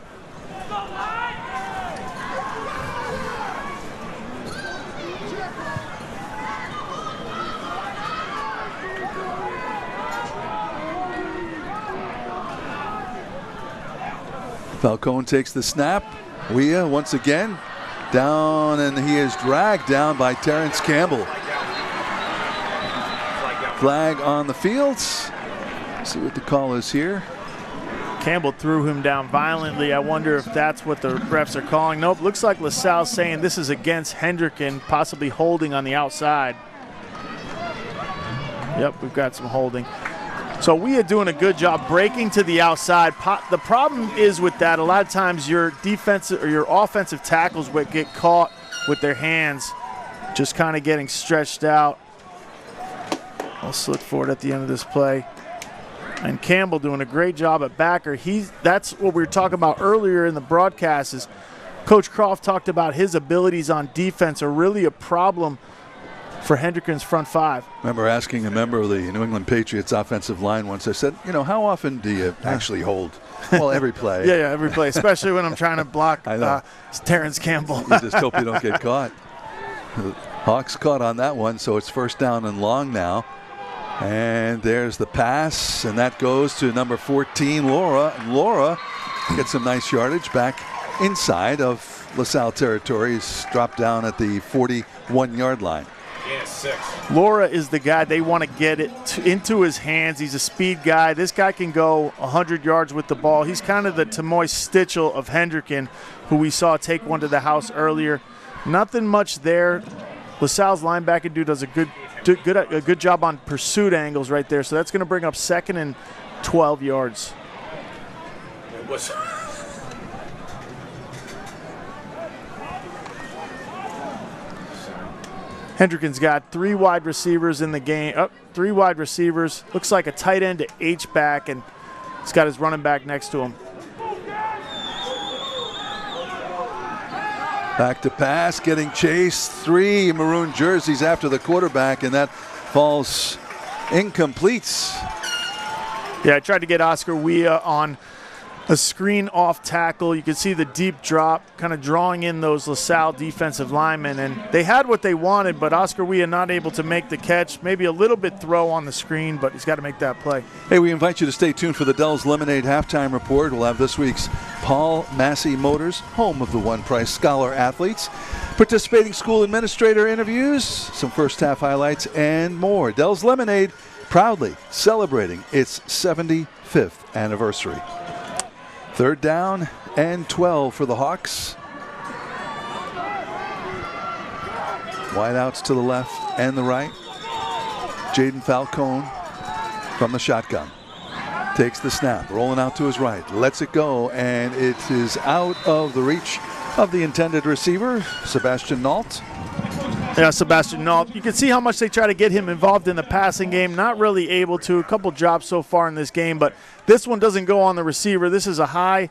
Falcone takes the snap. Weah once again down, and he is dragged down by Terrence Campbell. Flag on the fields. See what the call is here. Campbell threw him down violently. I wonder if that's what the refs are calling. Nope, looks like LaSalle saying this is against Hendricken, possibly holding on the outside. Yep, we've got some holding. So we are doing a good job breaking to the outside. The problem is with that, a lot of times your defensive or your offensive tackles would get caught with their hands, just kind of getting stretched out. Let's look for it at the end of this play. And Campbell doing a great job at backer. That's what we were talking about earlier in the broadcast is Coach Croft talked about his abilities on defense are really a problem for Hendricken's front 5. Remember asking a member of the New England Patriots offensive line once, I said, how often do you actually hold? Well, every play. yeah, every play, especially when I'm trying to block Terrence Campbell. You just hope you don't get caught. The Hawks caught on that one, so it's 1st down and long now. And there's the pass, and that goes to number 14, Laura. And Laura gets some nice yardage back inside of LaSalle territory. He's dropped down at the 41-yard line. Laura is the guy they want to get it into his hands. He's a speed guy. This guy can go 100 yards with the ball. He's kind of the Tamoy Stitchell of Hendricken, who we saw take one to the house earlier. Nothing much there. LaSalle's linebacker dude does a good job on pursuit angles right there. So that's going to bring up 2nd and 12 yards. Hendricken's got 3 wide receivers in the game. 3 wide receivers. Looks like a tight end to H-back, and he's got his running back next to him. Back to pass, getting chased. 3 maroon jerseys after the quarterback, and that falls incomplete. Yeah, I tried to get Oscar Weah on a screen off tackle. You can see the deep drop kind of drawing in those LaSalle defensive linemen, and they had what they wanted, but Oscar Wea not able to make the catch. Maybe a little bit throw on the screen, but he's got to make that play. Hey, we invite you to stay tuned for the Dell's Lemonade halftime report. We'll have this week's Paul Massey Motors, home of the One Price Scholar athletes, participating school administrator interviews, some first half highlights, and more. Dell's Lemonade proudly celebrating its 75th anniversary. 3rd down and 12 for the Hawks. Wideouts to the left and the right. Jaden Falcone from the shotgun. Takes the snap, rolling out to his right, lets it go, and it is out of the reach of the intended receiver, Sebastian Nault. Yeah, Sebastian Nault. You can see how much they try to get him involved in the passing game. Not really able to. A couple drops so far in this game, but this one doesn't go on the receiver. This is a high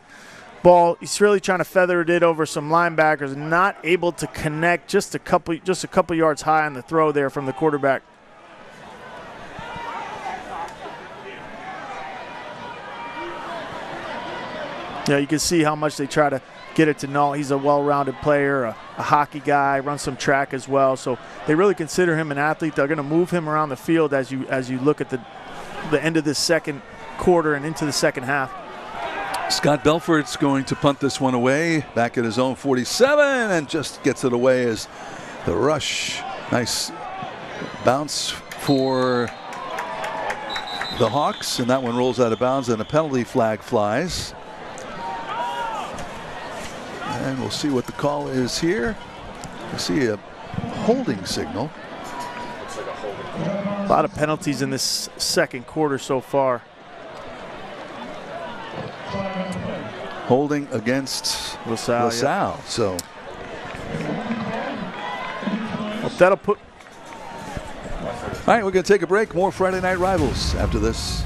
ball. He's really trying to feather it over some linebackers. Not able to connect. Just a couple yards high on the throw there from the quarterback. Yeah, you can see how much they try to get it to Nault. He's a well-rounded player, a hockey guy, runs some track as well. So they really consider him an athlete. They're going to move him around the field as you look at the end of this second quarter and into the second half. Scott Belford's going to punt this one away, back at his own 47, and just gets it away as the rush. Nice bounce for the Hawks, and that one rolls out of bounds, and a penalty flag flies. And we'll see what the call is here. We see a holding signal. A lot of penalties in this second quarter so far. Holding against LaSalle. Yeah. So well, that'll put. All right, we're going to take a break. More Friday Night Rivals after this.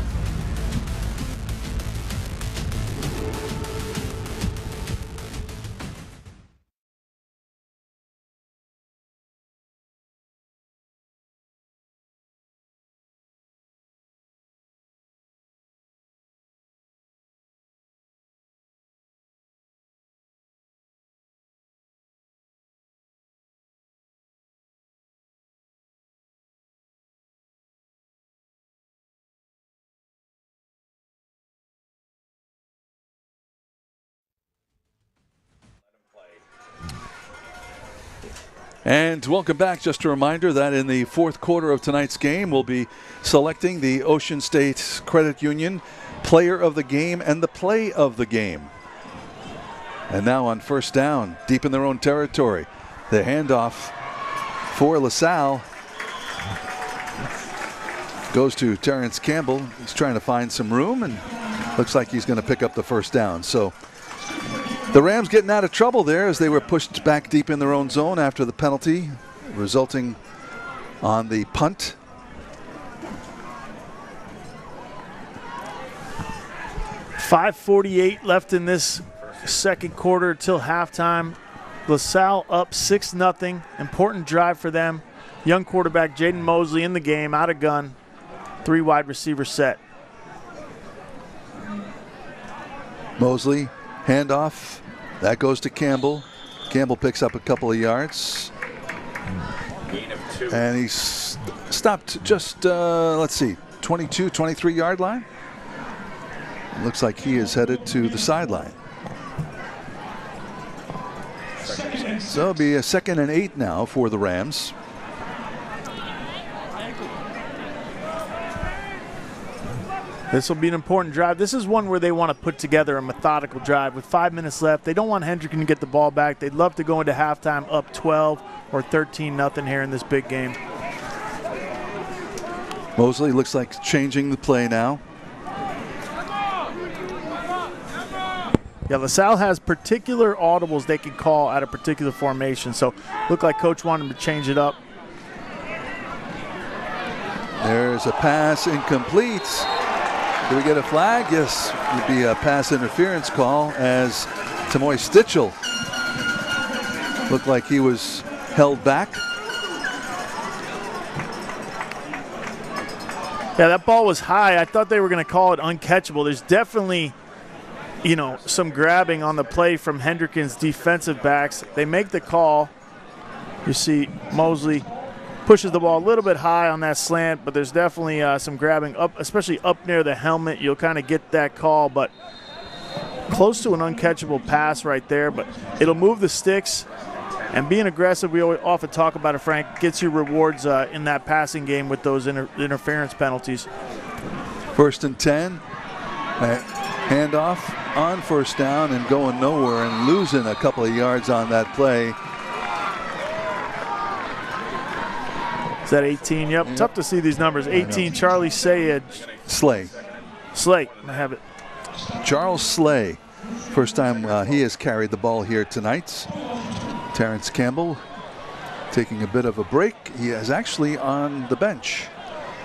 And welcome back. Just a reminder that in the fourth quarter of tonight's game, we'll be selecting the Ocean State Credit Union Player of the Game and the Play of the Game. And now on first down, deep in their own territory, the handoff for LaSalle goes to Terrence Campbell. He's trying to find some room, and looks like he's going to pick up the first down. So the Rams getting out of trouble there as they were pushed back deep in their own zone after the penalty, resulting on the punt. .548 left in this second quarter till halftime. LaSalle up 6-0. Important drive for them. Young quarterback Jaden Mosley in the game, out of gun. 3 wide receiver set. Mosley, handoff. That goes to Campbell. Campbell picks up a couple of yards. Gain of 2. And he's stopped just, let's see, 22, 23-yard line. Looks like he is headed to the sideline. So it'll be a 2nd and 8 now for the Rams. This will be an important drive. This is one where they want to put together a methodical drive. With 5 minutes left, they don't want Hendricken to get the ball back. They'd love to go into halftime up 12 or 13-0 here in this big game. Mosley looks like changing the play now. Yeah, LaSalle has particular audibles they can call at a particular formation. So looked like Coach wanted him to change it up. There's a pass incomplete. Do we get a flag? Yes, it would be a pass interference call as Tamoy Stitchell looked like he was held back. Yeah, that ball was high. I thought they were going to call it uncatchable. There's definitely some grabbing on the play from Hendricken's defensive backs. They make the call. You see Mosley pushes the ball a little bit high on that slant, but there's definitely some grabbing up, especially up near the helmet. You'll kind of get that call, but close to an uncatchable pass right there. But it'll move the sticks, and being aggressive, we often talk about it, Frank, gets you rewards in that passing game with those interference penalties. 1st and 10. Handoff on first down and going nowhere and losing a couple of yards on that play. Is that 18? Yep. Tough to see these numbers. 18, Charlie Slay. Slay. I have it. Charles Slay. First time he has carried the ball here tonight. Terrence Campbell taking a bit of a break. He is actually on the bench.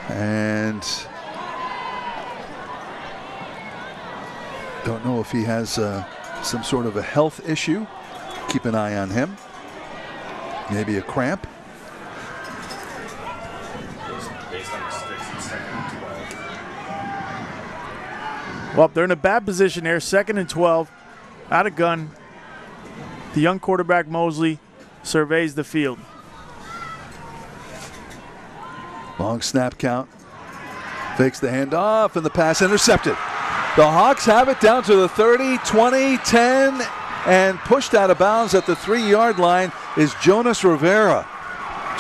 And don't know if he has some sort of a health issue. Keep an eye on him. Maybe a cramp. Well, they're in a bad position here. 2nd and 12. Out of gun. The young quarterback Mosley surveys the field. Long snap count. Fakes the handoff and the pass intercepted. The Hawks have it down to the 30, 20, 10, and pushed out of bounds at the 3-yard line is Jonas Rivera.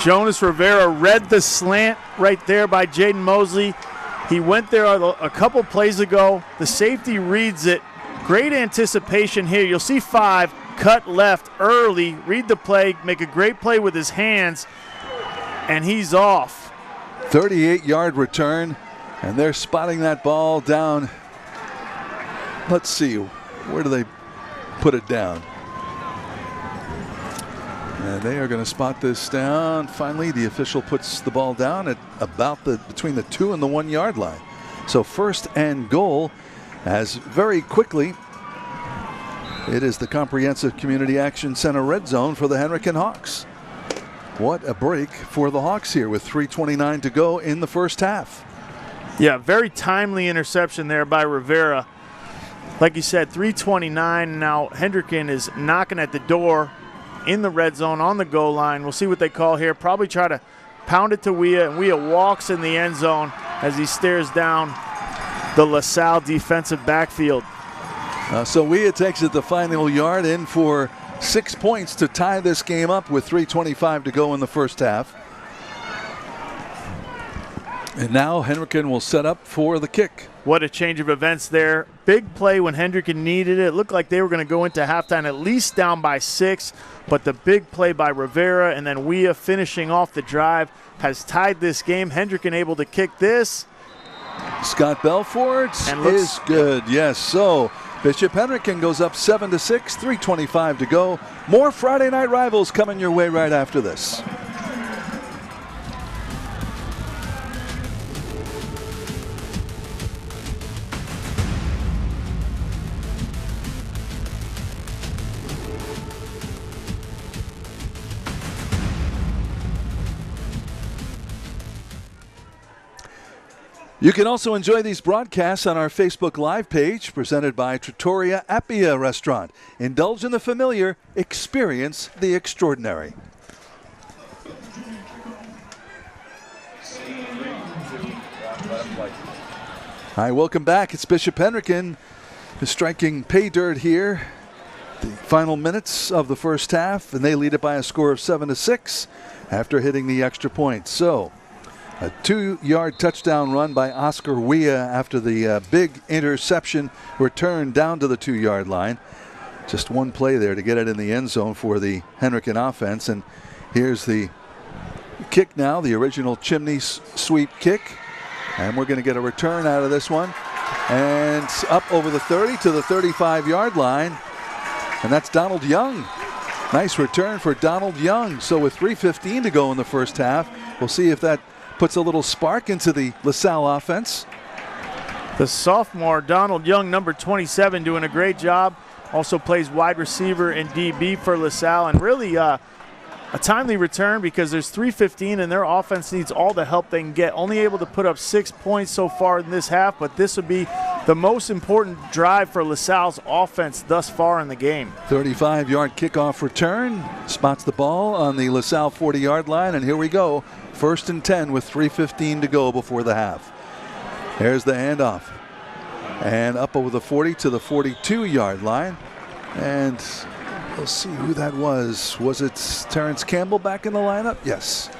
Jonas Rivera read the slant right there by Jaden Mosley. He went there a couple plays ago. The safety reads it. Great anticipation here. You'll see 5, cut left early, read the play, make a great play with his hands, and he's off. 38-yard return, and they're spotting that ball down. Let's see, where do they put it down? And they are going to spot this down. Finally, the official puts the ball down at about between the 2 and the 1 yard line. So 1st and goal, as very quickly it is the Comprehensive Community Action Center red zone for the Hendricken Hawks. What a break for the Hawks here with 3:29 to go in the first half. Yeah, very timely interception there by Rivera. Like you said, 3:29. Now Hendricken is knocking at the door in the red zone on the goal line. We'll see what they call here. Probably try to pound it to Weah, and Weah walks in the end zone as he stares down the LaSalle defensive backfield. So Weah takes it the final yard in for 6 points to tie this game up with 3:25 to go in the first half. And now Hendricken will set up for the kick. What a change of events there. Big play when Hendricken needed it. It looked like they were going to go into halftime at least down by 6, but the big play by Rivera and then Weah finishing off the drive has tied this game. Hendricken able to kick this. Scott Belfort is good. Yes, so Bishop Hendricken goes up 7-6, 3:25 to go. More Friday Night Rivals coming your way right after this. You can also enjoy these broadcasts on our Facebook Live page, presented by Trattoria Appia Restaurant. Indulge in the familiar, experience the extraordinary. Hi, welcome back. It's Bishop Hendricken striking pay dirt here. The final minutes of the first half, and they lead it by a score of 7-6 after hitting the extra point. So, a 2-yard touchdown run by Oscar Weah after the big interception return down to the 2-yard line. Just one play there to get it in the end zone for the Hendricken offense. And here's the kick now, the original chimney sweep kick. And we're going to get a return out of this one. And up over the 30 to the 35-yard line. And that's Donald Young. Nice return for Donald Young. So with 3:15 to go in the first half, we'll see if that puts a little spark into the LaSalle offense. The sophomore Donald Young, number 27, doing a great job. Also plays wide receiver and DB for LaSalle, and really a timely return because there's 3:15 and their offense needs all the help they can get. Only able to put up 6 points so far in this half, but this would be the most important drive for LaSalle's offense thus far in the game. 35-yard kickoff return. Spots the ball on the LaSalle 40-yard line, and here we go. 1st and 10 with 3:15 to go before the half. There's the handoff. And up over the 40 to the 42-yard line. And we'll see who that was. Was it Terrence Campbell back in the lineup? Yes.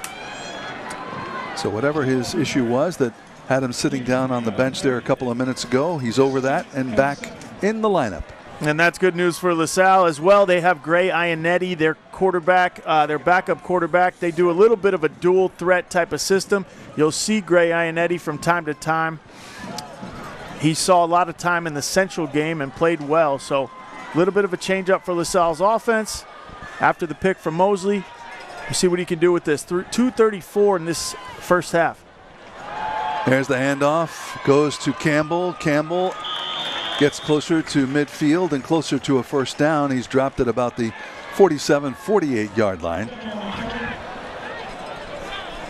So whatever his issue was that had him sitting down on the bench there a couple of minutes ago, he's over that and back in the lineup. And that's good news for LaSalle as well. They have Gray Ionetti, their quarterback, their backup quarterback. They do a little bit of a dual threat type of system. You'll see Gray Ionetti from time to time. He saw a lot of time in the Central game and played well. So a little bit of a change up for LaSalle's offense. After the pick from Mosley, we'll see what he can do with this. 2:34 in this first half. There's the handoff. Goes to Campbell. Campbell gets closer to midfield and closer to a first down. He's dropped at about the 47, 48-yard line.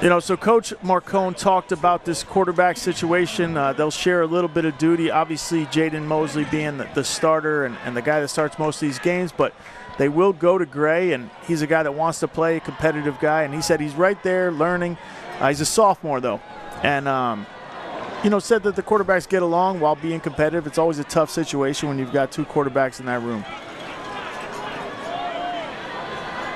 You know, so Coach Marcone talked about this quarterback situation. They'll share a little bit of duty. Obviously, Jaden Mosley being the starter and the guy that starts most of these games, but they will go to Gray, and he's a guy that wants to play, a competitive guy, and he said he's right there learning. He's a sophomore, though, and you know, said that the quarterbacks get along while being competitive. It's always a tough situation when you've got two quarterbacks in that room.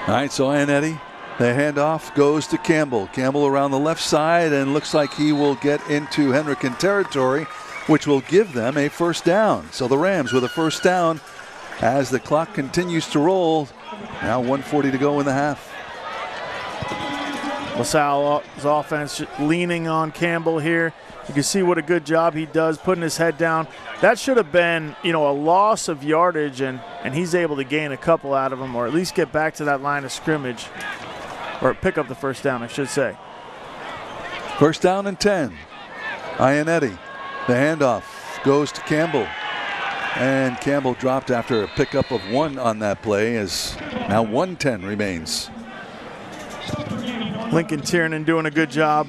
All right, so Ionetti, the handoff goes to Campbell. Campbell around the left side, and looks like he will get into Hendricken territory, which will give them a first down. So the Rams with a first down as the clock continues to roll. Now 1:40 to go in the half. LaSalle's offense leaning on Campbell here. You can see what a good job he does putting his head down. That should have been, you know, a loss of yardage, and he's able to gain a couple out of them, or at least get back to that line of scrimmage, or pick up the first down, I should say. First down and 10. Ionetti, the handoff goes to Campbell. And Campbell dropped after a pickup of 1 on that play, as now 1:10 remains. Lincoln Tiernan doing a good job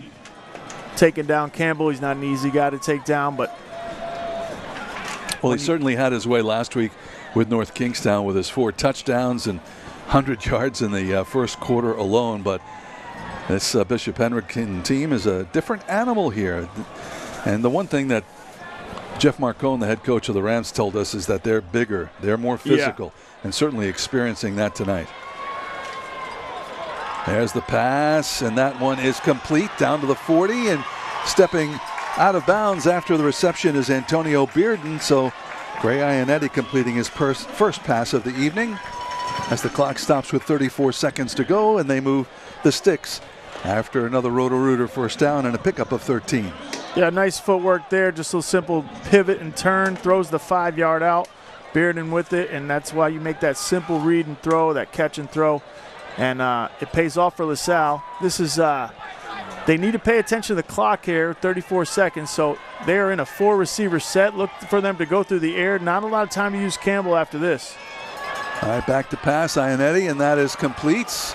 taking down Campbell. He's not an easy guy to take down, but well, he certainly had his way last week with North Kingstown with his 4 touchdowns and 100 yards in the first quarter alone. But this Bishop Hendricken team is a different animal here. And the one thing that Jeff Marcone, the head coach of the Rams, told us is that they're bigger, they're more physical, and certainly experiencing that tonight. There's the pass, and that one is complete down to the 40, and stepping out of bounds after the reception is Antonio Bearden. So Gray Ionetti completing his first pass of the evening as the clock stops with 34 seconds to go, and they move the sticks after another Roto-Rooter first down and a pickup of 13. Yeah, nice footwork there. Just a simple pivot and turn, throws the 5-yard out. Bearden with it, and that's why you make that simple read and throw, that catch and throw. And it pays off for LaSalle. This is, they need to pay attention to the clock here, 34 seconds. So they are in a 4-receiver set. Look for them to go through the air. Not a lot of time to use Campbell after this. All right, back to pass, Ionetti, and that is complete.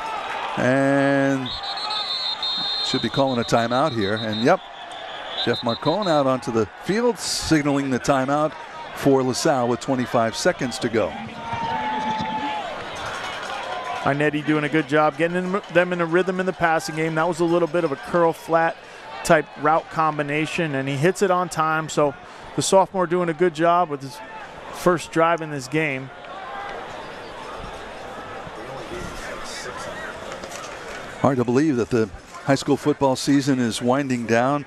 And should be calling a timeout here. And yep, Jeff Marcone out onto the field, signaling the timeout for LaSalle with 25 seconds to go. Ionetti doing a good job getting them in a rhythm in the passing game. That was a little bit of a curl flat type route combination, and he hits it on time. So the sophomore doing a good job with his first drive in this game. Hard to believe that the high school football season is winding down.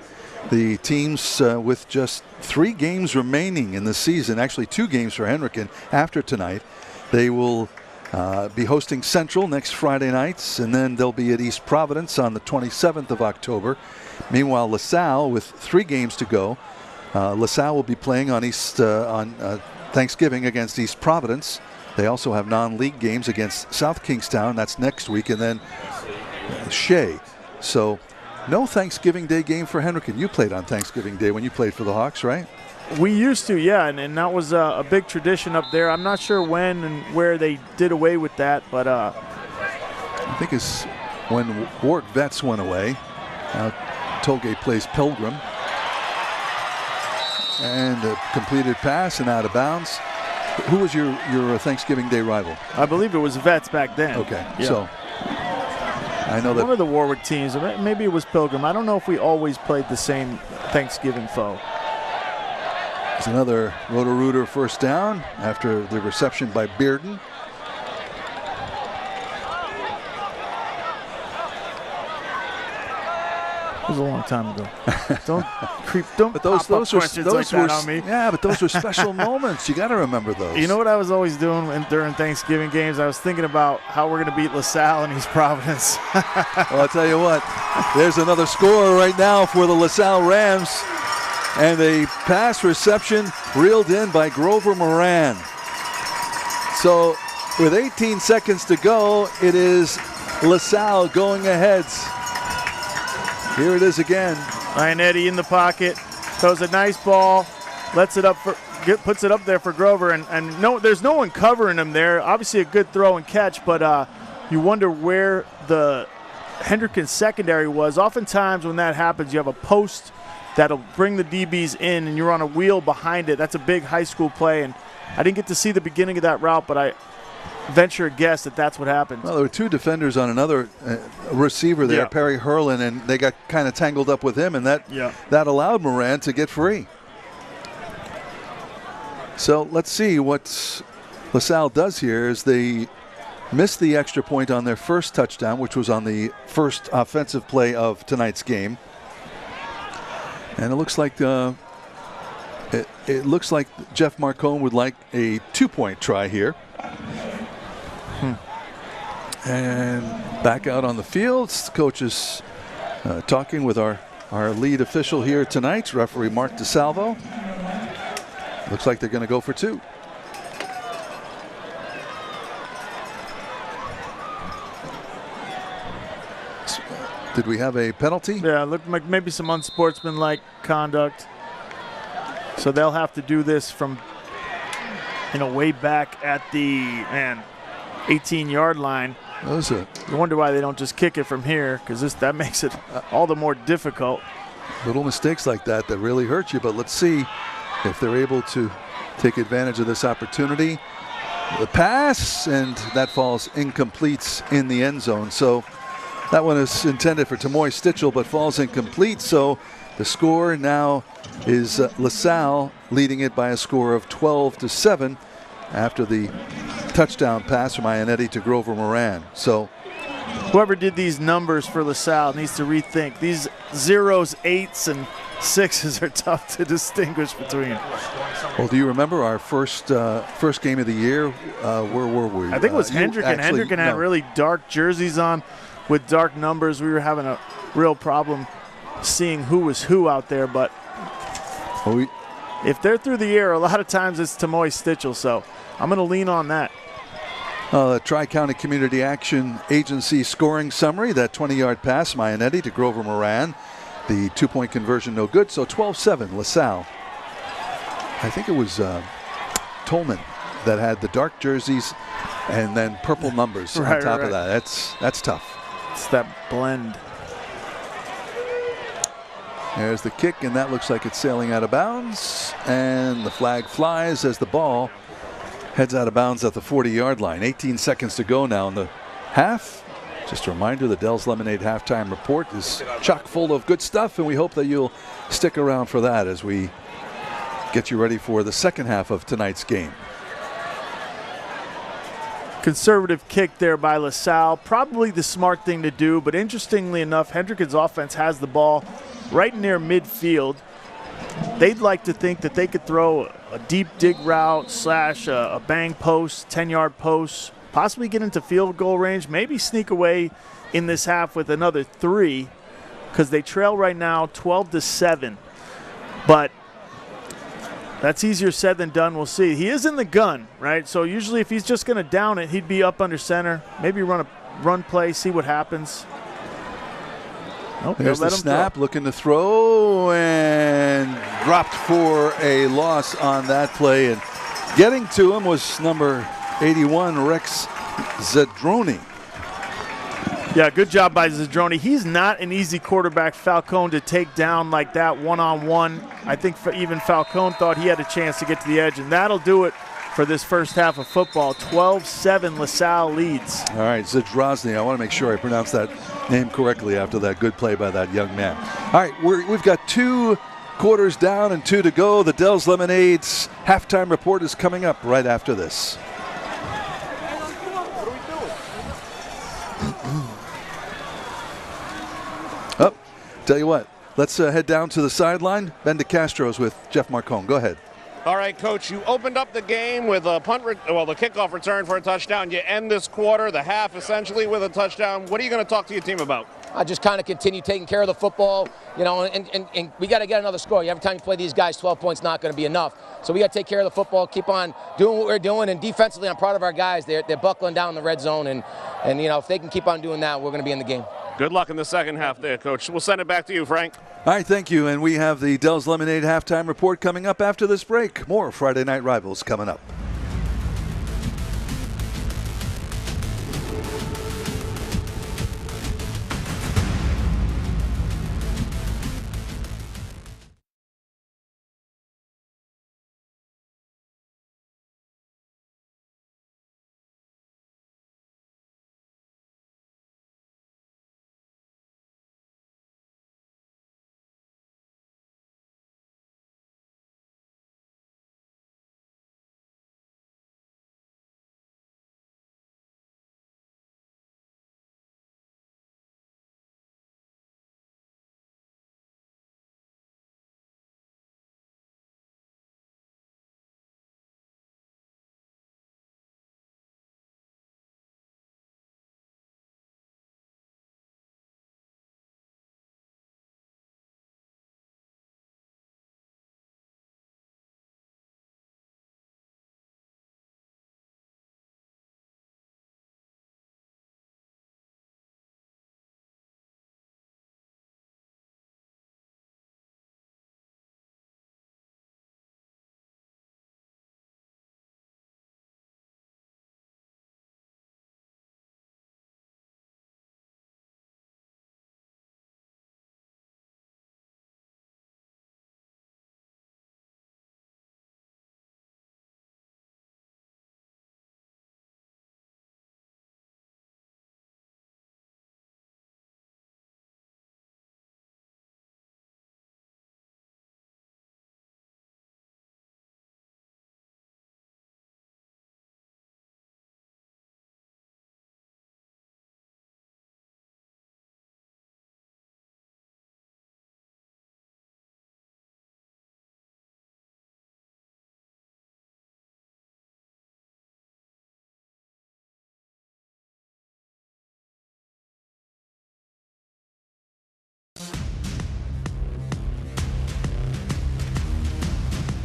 The teams with just 3 games remaining in the season, actually 2 games for Hendricken after tonight. They will be hosting Central next Friday nights, and then they'll be at East Providence on the 27th of October. Meanwhile, LaSalle with 3 games to go. LaSalle will be playing on Thanksgiving against East Providence. They also have non-league games against South Kingstown. That's next week, and then Shea. So no Thanksgiving Day game for Hendricken. You played on Thanksgiving Day when you played for the Hawks, right? We used to, yeah, and that was a big tradition up there. I'm not sure when and where they did away with that, but I think it's when Warwick Vets went away. Now Tolgate plays Pilgrim. And a completed pass and out of bounds. Who was your Thanksgiving Day rival? I believe it was Vets back then. Okay, yeah. So I know that one of the Warwick teams, maybe it was Pilgrim. I don't know if we always played the same Thanksgiving foe. It's another Roto-Rooter first down after the reception by Bearden. It was a long time ago. Don't but those pop up were questions like that on me. Yeah, but those were special moments. You got to remember those. You know what I was always doing during Thanksgiving games? I was thinking about how we're going to beat LaSalle and East Providence. Well, I'll tell you what. There's another score right now for the LaSalle Rams. And a pass reception reeled in by Grover Moran. So with 18 seconds to go, it is LaSalle going ahead. Here it is again. Ionetti in the pocket, throws a nice ball, puts it up there for Grover, and no, there's no one covering him there. Obviously a good throw and catch, but you wonder where the Hendricken secondary was. Oftentimes when that happens, you have a post that'll bring the DBs in, and you're on a wheel behind it. That's a big high school play, and I didn't get to see the beginning of that route, but I venture a guess that that's what happened. Well, there were two defenders on another receiver there, Perry Hurlin, and they got kind of tangled up with him, and that allowed Moran to get free. So let's see what LaSalle does here as they missed the extra point on their first touchdown, which was on the first offensive play of tonight's game. And it looks like Jeff Marcone would like a 2-point try here. And back out on the field, the coach is talking with our lead official here tonight, referee Mark DeSalvo. Looks like they're going to go for 2. Did we have a penalty? Yeah, looked like maybe some unsportsmanlike conduct. So they'll have to do this from, way back at the 18-yard line. You wonder why they don't just kick it from here, because that makes it all the more difficult. Little mistakes like that really hurt you, but let's see if they're able to take advantage of this opportunity. The pass, and that falls incomplete in the end zone. So that one is intended for Tamoy Stitchell, but falls incomplete. So the score now is LaSalle leading it by a score of 12-7 after the touchdown pass from Ionetti to Grover Moran. So whoever did these numbers for LaSalle needs to rethink. These 0s, 8s, and 6s are tough to distinguish between. Well, do you remember our first game of the year? Where were we? I think it was Hendricken. Hendricken had really dark jerseys on with dark numbers. We were having a real problem seeing who was who out there, but if they're through the air, a lot of times it's Tamoy Stitchell, so I'm going to lean on that. The Tri-County Community Action Agency scoring summary, that 20-yard pass, Ionetti to Grover Moran. The 2-point conversion no good, so 12-7 LaSalle. I think it was Tolman that had the dark jerseys and then purple numbers on top of that. That's tough. It's that blend. There's the kick, and that looks like it's sailing out of bounds. And the flag flies as the ball heads out of bounds at the 40-yard line. 18 seconds to go now in the half. Just a reminder, the Dell's Lemonade halftime report is chock full of good stuff, and we hope that you'll stick around for that as we get you ready for the second half of tonight's game. Conservative kick there by LaSalle. Probably the smart thing to do, but interestingly enough, Hendricken's offense has the ball right near midfield. They'd like to think that they could throw a deep dig route / a bang post, 10-yard post, possibly get into field goal range, maybe sneak away in this half with another 3, because they trail right now 12-7. But that's easier said than done. We'll see. He is in the gun, right? So usually if he's just going to down it, he'd be up under center, maybe run a run play, see what happens. Nope, there's the snap, looking to throw, and dropped for a loss on that play. And getting to him was number 81, Rex Zadroni. Yeah, good job by Zadroni. He's not an easy quarterback, Falcone, to take down like that one-on-one. I think even Falcone thought he had a chance to get to the edge, and that'll do it for this first half of football. 12-7 LaSalle leads. All right, Zadrozny. I want to make sure I pronounce that name correctly after that good play by that young man. All right, we've got 2 quarters down and 2 to go. The Dells Lemonade's halftime report is coming up right after this. Oh, tell you what, let's head down to the sideline. Ben DeCastro's with Jeff Marcone. Go ahead. All right, Coach, you opened up the game with a the kickoff return for a touchdown. You end this quarter, the half essentially, with a touchdown. What are you going to talk to your team about? I just kind of continue taking care of the football, and we got to get another score. Every time you play these guys, 12 points not going to be enough. So we got to take care of the football, keep on doing what we're doing, and defensively, I'm proud of our guys. They're buckling down in the red zone, and if they can keep on doing that, we're going to be in the game. Good luck in the second half there, Coach. We'll send it back to you, Frank. All right, thank you. And we have the Dells Lemonade halftime report coming up after this break. More Friday Night Rivals coming up.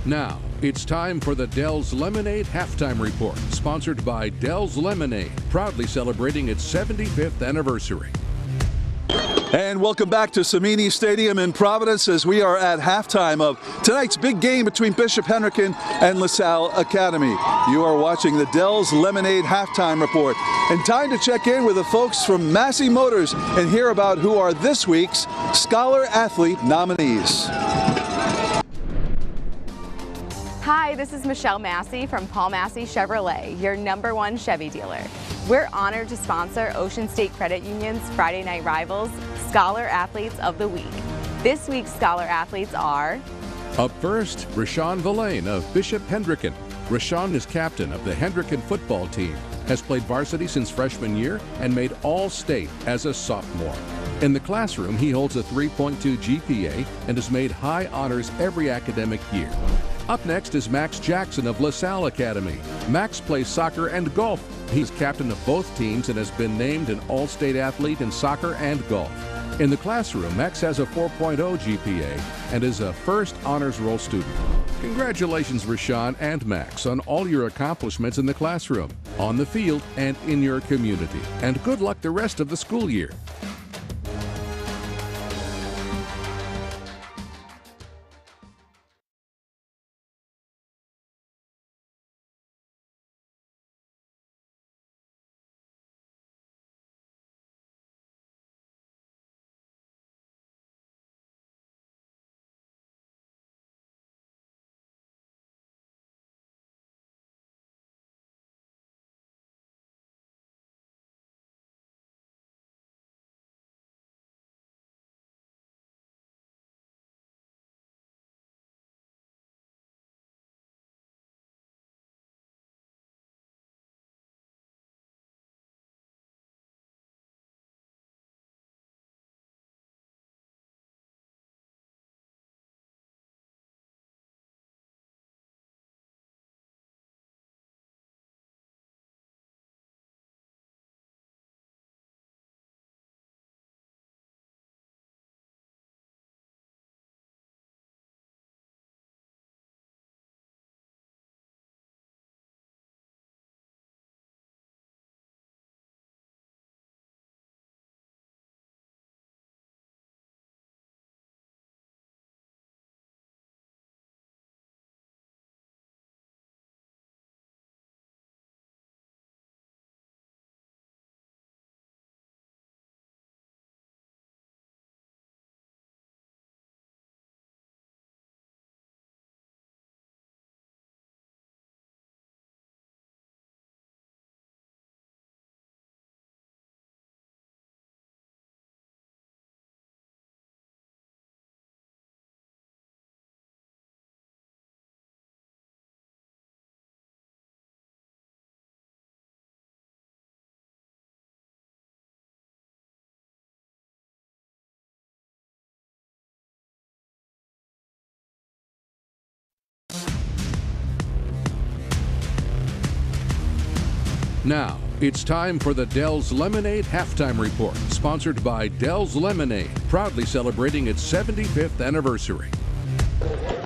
Now, it's time for the Dells Lemonade Halftime Report, sponsored by Dells Lemonade, proudly celebrating its 75th anniversary. And welcome back to Samini Stadium in Providence as we are at halftime of tonight's big game between Bishop Hendricken and LaSalle Academy. You are watching the Dells Lemonade Halftime Report. And time to check in with the folks from Massey Motors and hear about who are this week's Scholar Athlete nominees. Hi, this is Michelle Massey from Paul Massey Chevrolet, your #1 Chevy dealer. We're honored to sponsor Ocean State Credit Union's Friday Night Rivals Scholar Athletes of the Week. This week's Scholar Athletes are... Up first, Rashawn Villain of Bishop Hendricken. Rashawn is captain of the Hendricken football team, has played varsity since freshman year, and made All-State as a sophomore. In the classroom, he holds a 3.2 GPA and has made high honors every academic year. Up next is Max Jackson of LaSalle Academy. Max plays soccer and golf. He's captain of both teams and has been named an All-State athlete in soccer and golf. In the classroom, Max has a 4.0 GPA and is a first honors roll student. Congratulations, Rashawn and Max, on all your accomplishments in the classroom, on the field, and in your community. And good luck the rest of the school year. Now, it's time for the Dell's Lemonade Halftime Report, sponsored by Dell's Lemonade, proudly celebrating its 75th anniversary.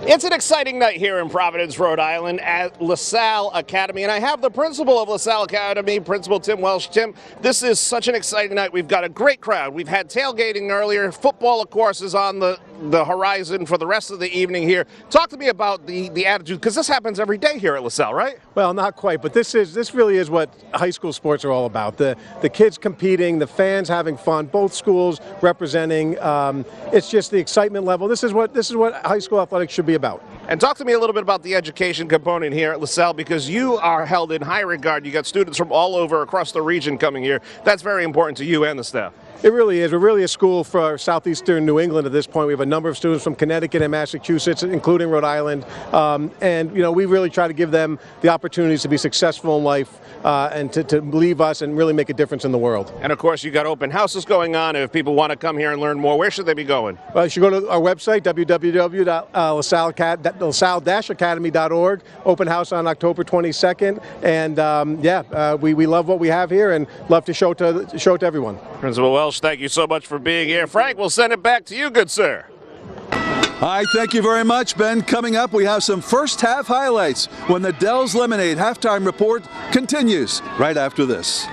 It's an exciting night here in Providence, Rhode Island at LaSalle Academy, and I have the principal of LaSalle Academy, Principal Tim Welsh. Tim, this is such an exciting night. We've got a great crowd. We've had tailgating earlier. Football, of course, is on the horizon for the rest of the evening here. Talk to me about the attitude, because this happens every day here at LaSalle, right? Well, not quite, but this really is what high school sports are all about. The kids competing, the fans having fun, both schools representing. It's just the excitement level. This is what high school athletics should be about. And talk to me a little bit about the education component here at LaSalle, because you are held in high regard. You got students from all over across the region coming here. That's very important to you and the staff. It really is. We're really a school for southeastern New England at this point. We have a number of students from Connecticut and Massachusetts, including Rhode Island. And, we really try to give them the opportunities to be successful in life and to leave us and really make a difference in the world. And, of course, you got open houses going on. If people want to come here and learn more, where should they be going? Well, you should go to our website, www.lasalle-academy.org. Open house on October 22nd. And, we love what we have here and love to show to everyone. Principal Welsh, thank you so much for being here. Frank, we'll send it back to you, good sir. All right, thank you very much, Ben. Coming up, we have some first half highlights when the Dell's Lemonade Halftime Report continues right after this.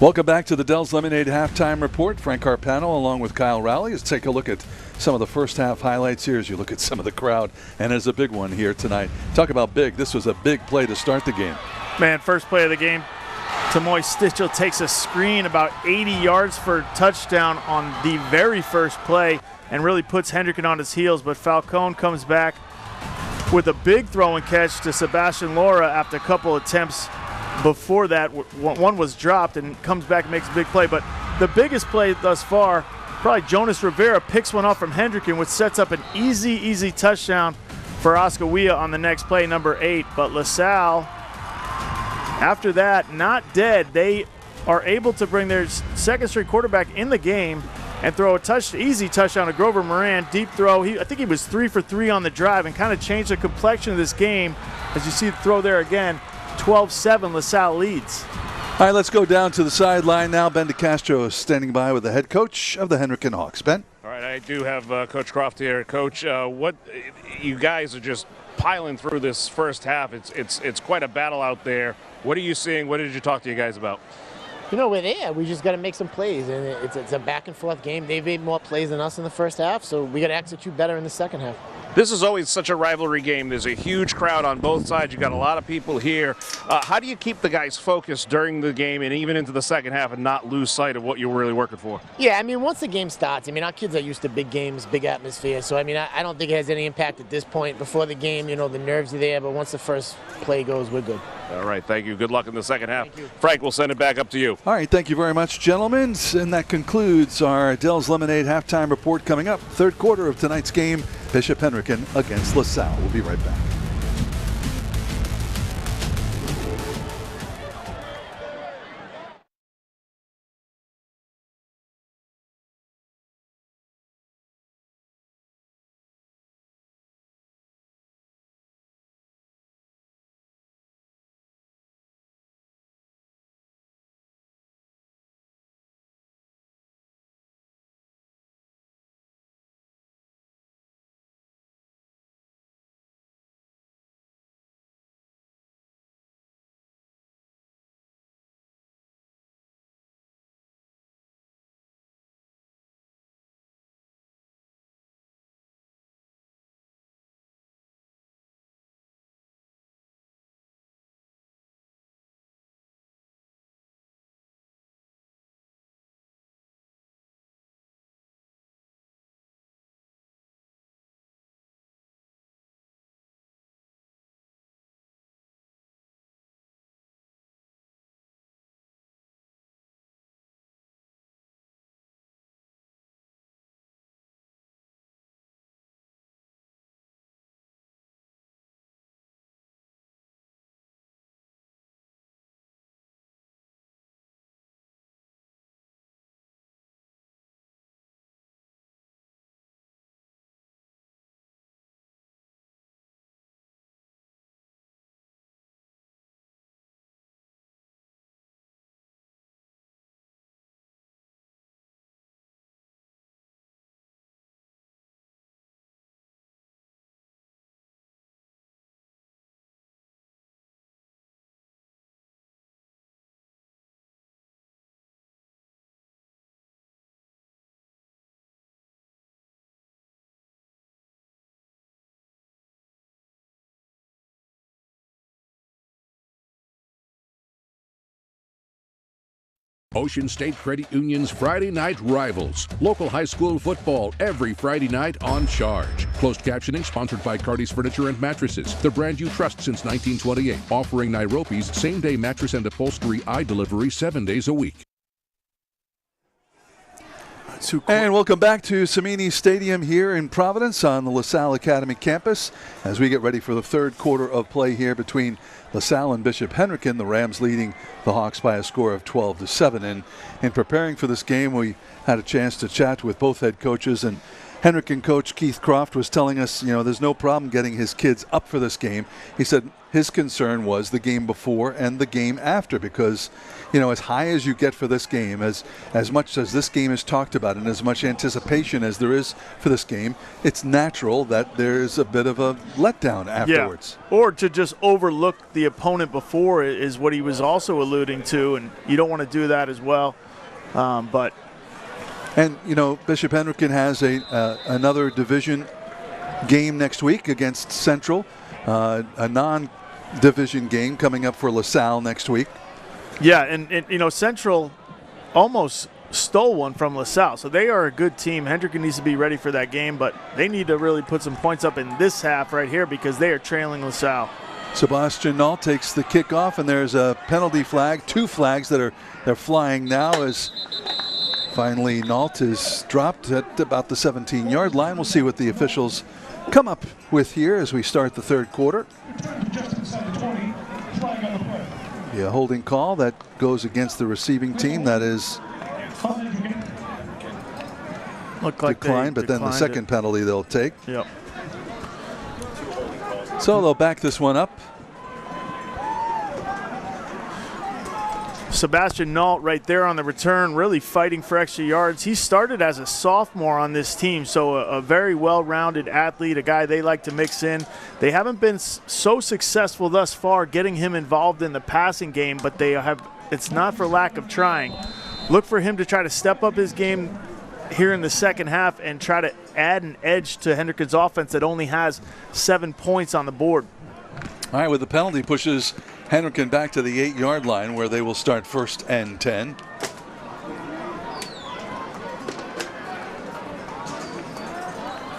Welcome back to the Dell's Lemonade Halftime Report. Frank Carpano along with Kyle Rowley. Let's take a look at some of the first half highlights here as you look at some of the crowd. And there's a big one here tonight. Talk about big. This was a big play to start the game. Man, first play of the game. Tamoy Stichel takes a screen about 80 yards for a touchdown on the very first play and really puts Hendricken on his heels. But Falcone comes back with a big throw and catch to Sebastian Laura after a couple attempts before that. One was dropped and comes back and makes a big play. But the biggest play thus far, probably Jonas Rivera picks one off from Hendricken, which sets up an easy touchdown for Oscoria on the next play, number 8. But LaSalle, after that, not dead. They are able to bring their second straight quarterback in the game and throw a easy touchdown to Grover Moran. Deep throw. I think he was 3 for 3 on the drive and kind of changed the complexion of this game. As you see the throw there again, 12-7, LaSalle leads. All right, let's go down to the sideline now. Ben DeCastro is standing by with the head coach of the Hendricken Hawks. Ben? All right, I do have Coach Croft here. Coach, what you guys are just piling through this first half. It's quite a battle out there. What are you seeing? What did you talk to you guys about? We're there. We just got to make some plays, and it's a back and forth game. They've made more plays than us in the first half, so we got to execute better in the second half. This is always such a rivalry game. There's a huge crowd on both sides. You got a lot of people here. How do you keep the guys focused during the game and even into the second half and not lose sight of what you're really working for? Yeah, I mean, once the game starts, I mean, our kids are used to big games, big atmosphere. So, I mean, I don't think it has any impact at this point. Before the game, you know, the nerves are there, but once the first play goes, we're good. All right, thank you. Good luck in the second half. Frank, we'll send it back up to you. All right, thank you very much, gentlemen. And that concludes our Dell's Lemonade halftime report. Coming up, third quarter of tonight's game, Bishop Hendricken against LaSalle. We'll be right back. Ocean State Credit Union's Friday night rivals. Local high school football every Friday night on Charge. Closed captioning sponsored by Cardi's Furniture and Mattresses, the brand you trust since 1928. Offering Nairobi's same-day mattress and upholstery delivery 7 days a week. And welcome back to Samini Stadium here in Providence on the LaSalle Academy campus as we get ready for the third quarter of play here between LaSalle and Bishop Hendricken. The Rams leading the Hawks by a score of 12-7. And in preparing for this game, we had a chance to chat with both head coaches, and Hendricken coach Keith Croft was telling us, you know, there's no problem getting his kids up for this game. He said his concern was the game before and the game after, because, you know, as high as you get for this game, as much as this game is talked about and as much anticipation as there is for this game, it's natural that there's a bit of a letdown afterwards. Yeah. Or to just overlook the opponent before is what he was also alluding to, and you don't want to do that as well. And, you know, Bishop Hendricken has another division game next week against Central, a non-division game coming up for LaSalle next week. Yeah, and you know, Central almost stole one from LaSalle, so they are a good team. Hendricken needs to be ready for that game, but they need to really put some points up in this half right here because they are trailing LaSalle. Sebastian Nault takes the kickoff, and there's a penalty flag, two flags that they're flying now as finally Nault is dropped at about the 17-yard line. We'll see what the officials come up with here as we start the third quarter. A holding call that goes against the receiving team. That is declined, but then the second penalty they'll take. Yep. So they'll back this one up. Sebastian Nault right there on the return, really fighting for extra yards. He started as a sophomore on this team, so a very well-rounded athlete, a guy they like to mix in. They haven't been so successful thus far getting him involved in the passing game, but they have. It's not for lack of trying. Look for him to try to step up his game here in the second half and try to add an edge to Hendricken's offense that only has 7 points on the board. All right, with the penalty pushes Hendricken back to the 8-yard line where they will start 1st and 10.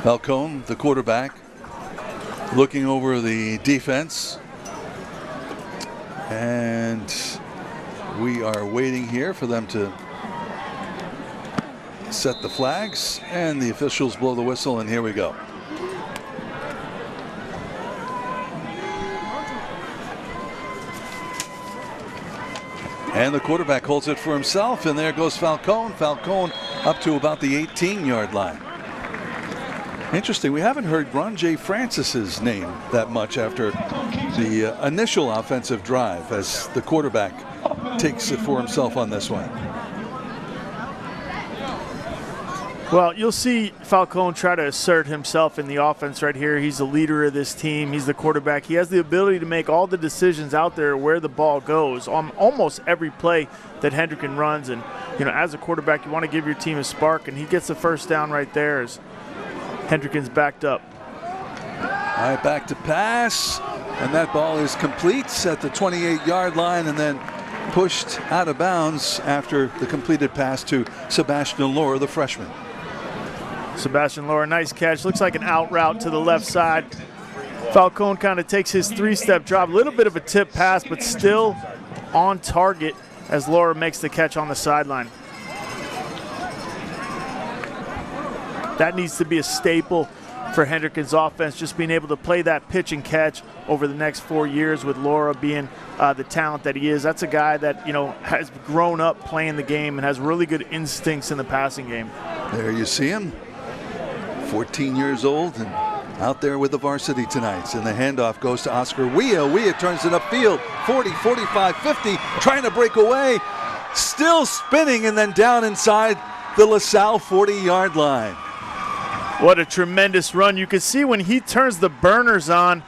Falcone, the quarterback, looking over the defense. And we are waiting here for them to set the flags, and the officials blow the whistle, and here we go. And the quarterback holds it for himself, and there goes Falcone. Falcone up to about the 18-yard line. Interesting, we haven't heard Ron J. Francis's name that much after the initial offensive drive as the quarterback takes it for himself on this one. Well, you'll see Falcone try to assert himself in the offense right here. He's the leader of this team. He's the quarterback. He has the ability to make all the decisions out there where the ball goes on almost every play that Hendricken runs. And, you know, as a quarterback, you want to give your team a spark, and he gets the first down right there as Hendricken's backed up. All right, back to pass, and that ball is complete at the 28-yard line and then pushed out of bounds after the completed pass to Sebastian Laura, the freshman. Sebastian Laura, nice catch. Looks like an out route to the left side. Falcone kind of takes his 3-step drop. A little bit of a tip pass, but still on target as Laura makes the catch on the sideline. That needs to be a staple for Hendricken's offense, just being able to play that pitch and catch over the next 4 years with Laura being the talent that he is. That's a guy that, you know, has grown up playing the game and has really good instincts in the passing game. There you see him, 14 years old and out there with the varsity tonight. And the handoff goes to Oscar Wea. Wea turns it upfield, 40, 45, 50, trying to break away, still spinning and then down inside the LaSalle 40-yard line. What a tremendous run. You can see when he turns the burners on,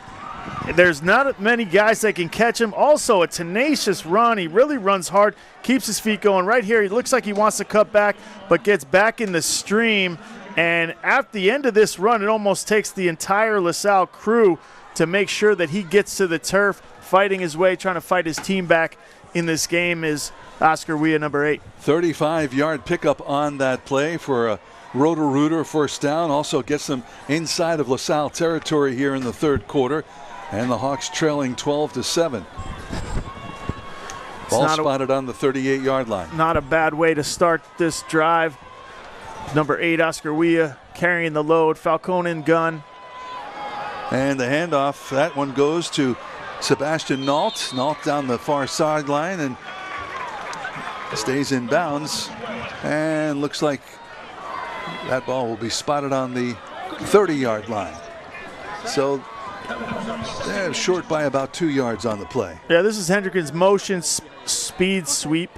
there's not many guys that can catch him. Also, a tenacious run. He really runs hard, keeps his feet going. Right here, he looks like he wants to cut back, but gets back in the stream. And at the end of this run, it almost takes the entire LaSalle crew to make sure that he gets to the turf, fighting his way, trying to fight his team back in this game is Oscar Wea, number 8. 35-yard pickup on that play for a Roto-Rooter first down. Also gets them inside of LaSalle territory here in the third quarter. And the Hawks trailing 12-7. Ball spotted on the 38-yard line. Not a bad way to start this drive. Number 8, Oscar Wea, carrying the load. Falcone in gun. And the handoff, that one goes to Sebastian Nault. Nault down the far sideline and stays in bounds. And looks like that ball will be spotted on the 30-yard line. So they're short by about 2 yards on the play. Yeah, this is Hendricken's motion speed sweep.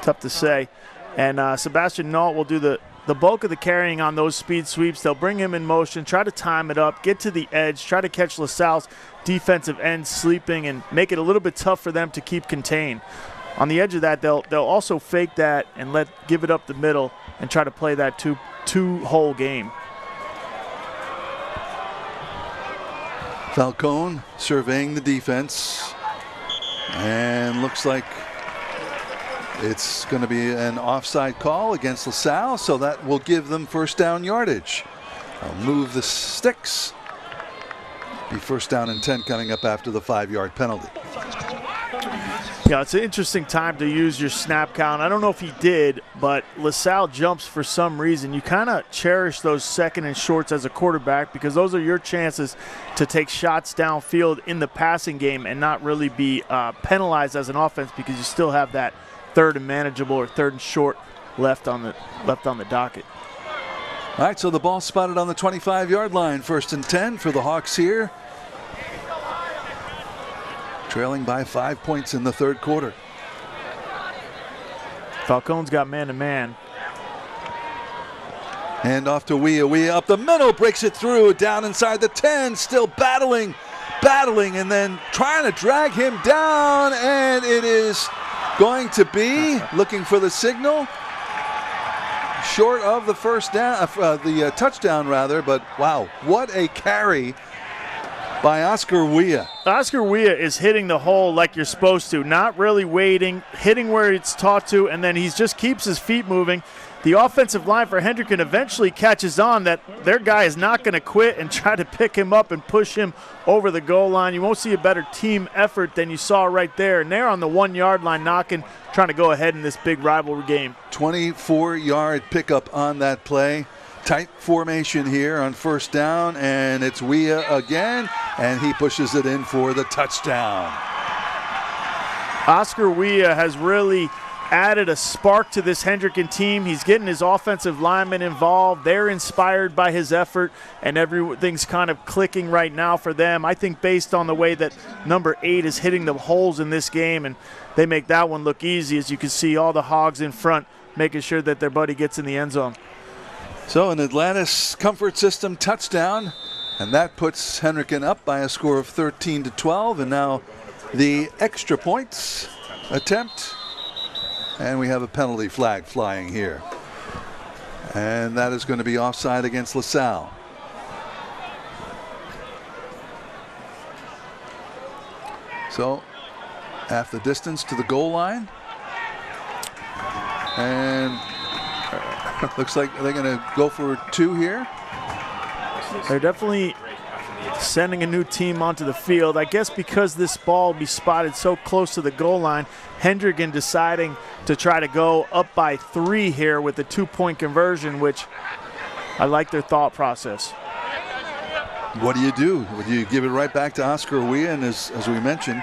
Tough to say. And Sebastian Nault will do the bulk of the carrying on those speed sweeps. They'll bring him in motion, try to time it up, get to the edge, try to catch LaSalle's defensive end sleeping and make it a little bit tough for them to keep contained. On the edge of that, they'll also fake that and give it up the middle and try to play that two-hole game. Falcone surveying the defense, and looks like it's going to be an offside call against LaSalle, so that will give them first down yardage. I'll move the sticks. Be first down and 10 coming up after the 5-yard penalty. Yeah, it's an interesting time to use your snap count. I don't know if he did, but LaSalle jumps for some reason. You kind of cherish those second and shorts as a quarterback because those are your chances to take shots downfield in the passing game and not really be penalized as an offense because you still have that third and manageable or third and short left on the docket. All right, so the ball spotted on the 25-yard line. First and 10 for the Hawks here. Trailing by 5 points in the third quarter. Falcone's got man-to-man. Hand off to Wea. Wea up the middle, breaks it through, down inside the 10, still battling, and then trying to drag him down, and it is going to be looking for the signal. short of the first down, the touchdown rather, but wow, what a carry by Oscar Wea. Oscar Wea is hitting the hole like you're supposed to, not really waiting, hitting where it's taught to, and then he just keeps his feet moving. The offensive line for Hendricken eventually catches on that their guy is not going to quit and try to pick him up and push him over the goal line. You won't see a better team effort than you saw right there. And they're on the 1 yard line knocking, trying to go ahead in this big rivalry game. 24-yard pickup on that play. Tight formation here on first down, and it's Wea again, and he pushes it in for the touchdown. Oscar Wea has really added a spark to this Hendricken team. He's getting his offensive linemen involved. They're inspired by his effort, and everything's kind of clicking right now for them. I think based on the way that number 8 is hitting the holes in this game, and they make that one look easy, as you can see all the Hogs in front making sure that their buddy gets in the end zone. So an Atlantis Comfort System touchdown, and that puts Hendricken up by a score of 13-12, and now the extra points attempt. And we have a penalty flag flying here. And that is going to be offside against LaSalle. So half the distance to the goal line. And looks like they're going to go for 2 here. They're definitely sending a new team onto the field. I guess because this ball will be spotted so close to the goal line, Hendricken deciding to try to go up by 3 here with the 2-point conversion, which I like their thought process. What do you do? Would you give it right back to Oscar Wea? And as we mentioned,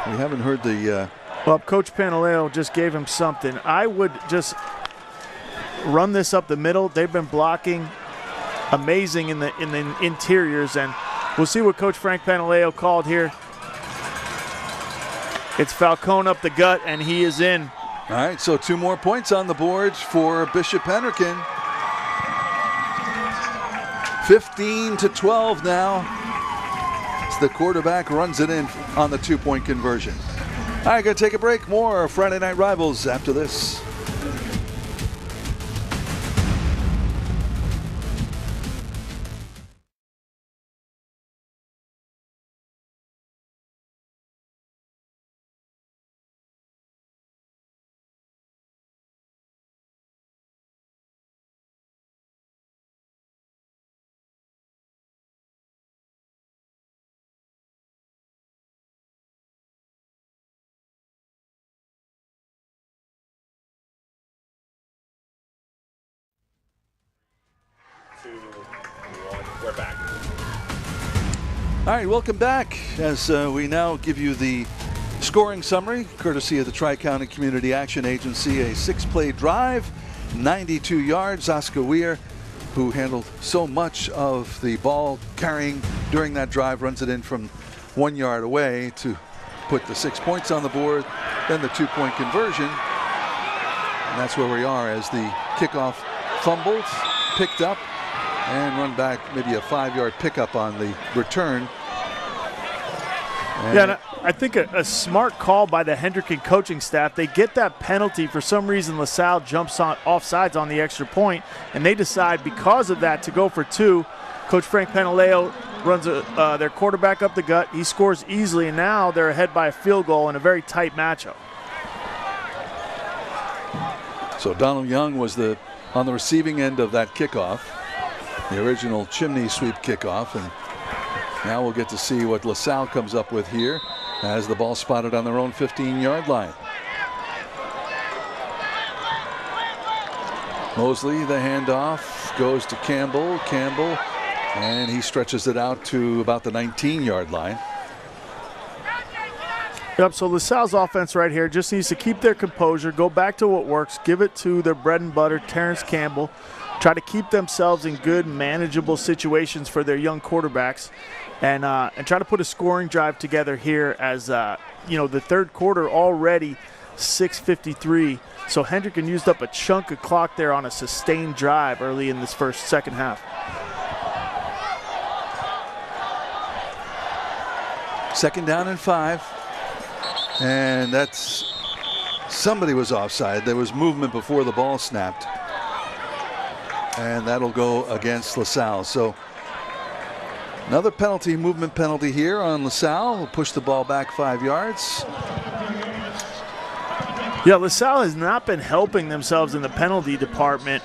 we haven't heard the... Well, Coach Pantaleo just gave him something. I would just run this up the middle. They've been blocking amazing in the interiors, and we'll see what Coach Frank Pantaleo called here. It's Falcone up the gut, and he is in. All right, so 2 more points on the board for Bishop Hendricken. 15-12 now. As the quarterback runs it in on the 2-point conversion. All right, going to take a break. More Friday Night Rivals after this. We're back. All right, welcome back as we now give you the scoring summary, courtesy of the Tri-County Community Action Agency. A 6-play drive, 92 yards. Oscar Wea, who handled so much of the ball carrying during that drive, runs it in from 1 yard away to put the 6 points on the board, then the 2-point conversion. And that's where we are as the kickoff fumbled, picked up, and run back, maybe a 5-yard pickup on the return. And yeah, I think a smart call by the Hendricken coaching staff. They get that penalty. For some reason, LaSalle jumps on offsides on the extra point, and they decide because of that to go for 2. Coach Frank Pantaleo runs their quarterback up the gut. He scores easily, and now they're ahead by a field goal in a very tight matchup. So Donald Young was on the receiving end of that kickoff. The original chimney sweep kickoff, and now we'll get to see what LaSalle comes up with here as the ball spotted on their own 15-yard line. Mosley, the handoff, goes to Campbell, and he stretches it out to about the 19-yard line. Yep, so LaSalle's offense right here just needs to keep their composure, go back to what works, give it to their bread and butter, Terrence Campbell, try to keep themselves in good, manageable situations for their young quarterbacks, and try to put a scoring drive together here as, the third quarter already 6:53. So Hendricken used up a chunk of clock there on a sustained drive early in this second half. Second down and 5. And somebody was offside. There was movement before the ball snapped. and that'll go against LaSalle. So another penalty, movement penalty here on LaSalle. We'll push the ball back 5 yards. Yeah, LaSalle has not been helping themselves in the penalty department,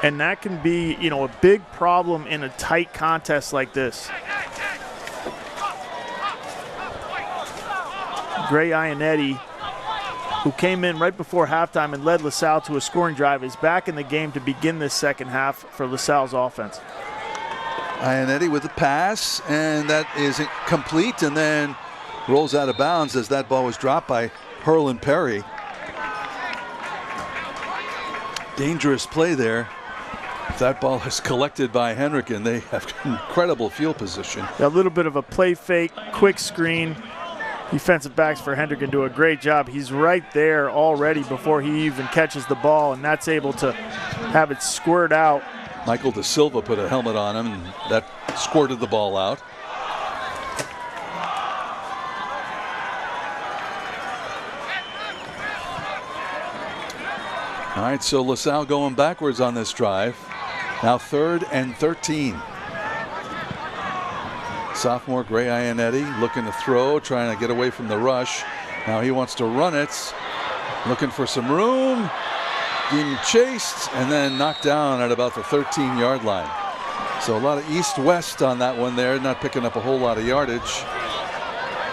and that can be, a big problem in a tight contest like this. Gray Ionetti, who came in right before halftime and led LaSalle to a scoring drive, is back in the game to begin this second half for LaSalle's offense. Ionetti with the pass, and that is complete, and then rolls out of bounds as that ball was dropped by Herlin Perry. Dangerous play there. If that ball is collected by Hendricken, they have incredible field position. A little bit of a play fake, quick screen. Defensive backs for Hendricken do a great job. He's right there already before he even catches the ball, and that's able to have it squirt out. Michael De Silva put a helmet on him, and that squirted the ball out. All right, so LaSalle going backwards on this drive. Now 3rd and 13. Sophomore Gray Ionetti looking to throw, trying to get away from the rush. Now he wants to run it, looking for some room, being chased, and then knocked down at about the 13-yard line. So a lot of east-west on that one there, not picking up a whole lot of yardage.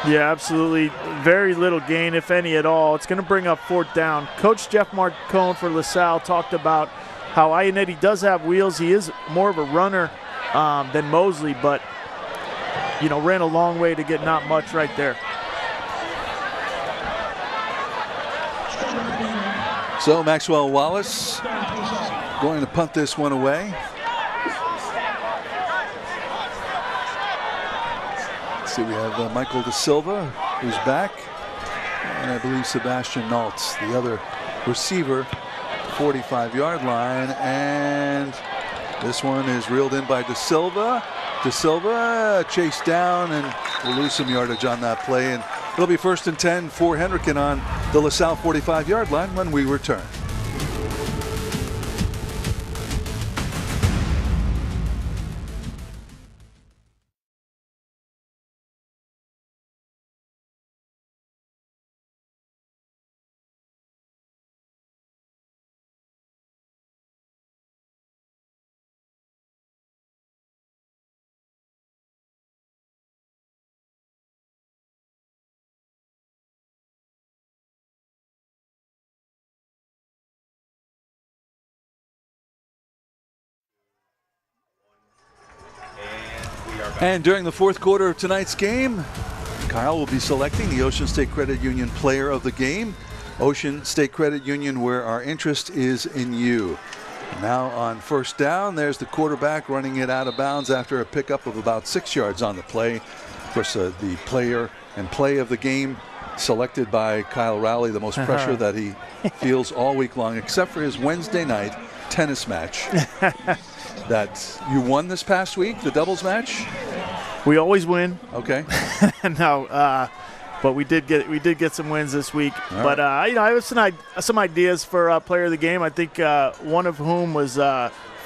Yeah, absolutely. Very little gain, if any at all. It's going to bring up 4th down. Coach Jeff Marcone for LaSalle talked about how Ionetti does have wheels. He is more of a runner than Mosley, but, ran a long way to get not much right there. So Maxwell Wallace going to punt this one away. See, we have Michael De Silva, who's back, and I believe Sebastian Naltz, the other receiver, 45-yard line, and this one is reeled in by De Silva. De Silva chased down, and we'll lose some yardage on that play, and it'll be 1st and 10 for Hendricken on the LaSalle 45-yard line when we return. And during the 4th quarter of tonight's game, Kyle will be selecting the Ocean State Credit Union Player of the Game. Ocean State Credit Union, where our interest is in you. Now on 1st down, there's the quarterback running it out of bounds after a pickup of about 6 yards on the play. Of course, the player and play of the game selected by Kyle Rowley, the most pressure that he feels all week long, except for his Wednesday night tennis match. That you won this past week, the doubles match? We always win. Okay. No, but we did get some wins this week. All but right. I have some ideas for player of the game. I think one of whom was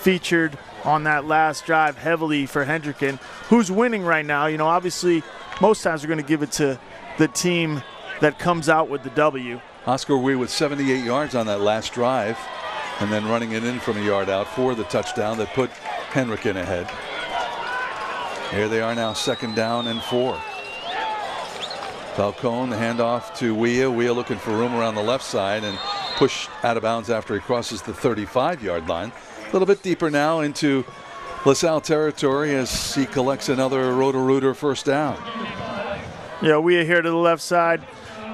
featured on that last drive heavily for Hendricken, who's winning right now. Obviously, most times we're going to give it to the team that comes out with the W. Oscar Wee with 78 yards on that last drive, and then running it in from a yard out for the touchdown that put Hendricken ahead. Here they are now, 2nd down and 4. Falcone, the handoff to Weah. Weah looking for room around the left side and pushed out of bounds after he crosses the 35-yard line. A little bit deeper now into LaSalle territory as he collects another Roto-Rooter 1st down. Yeah, Weah here to the left side.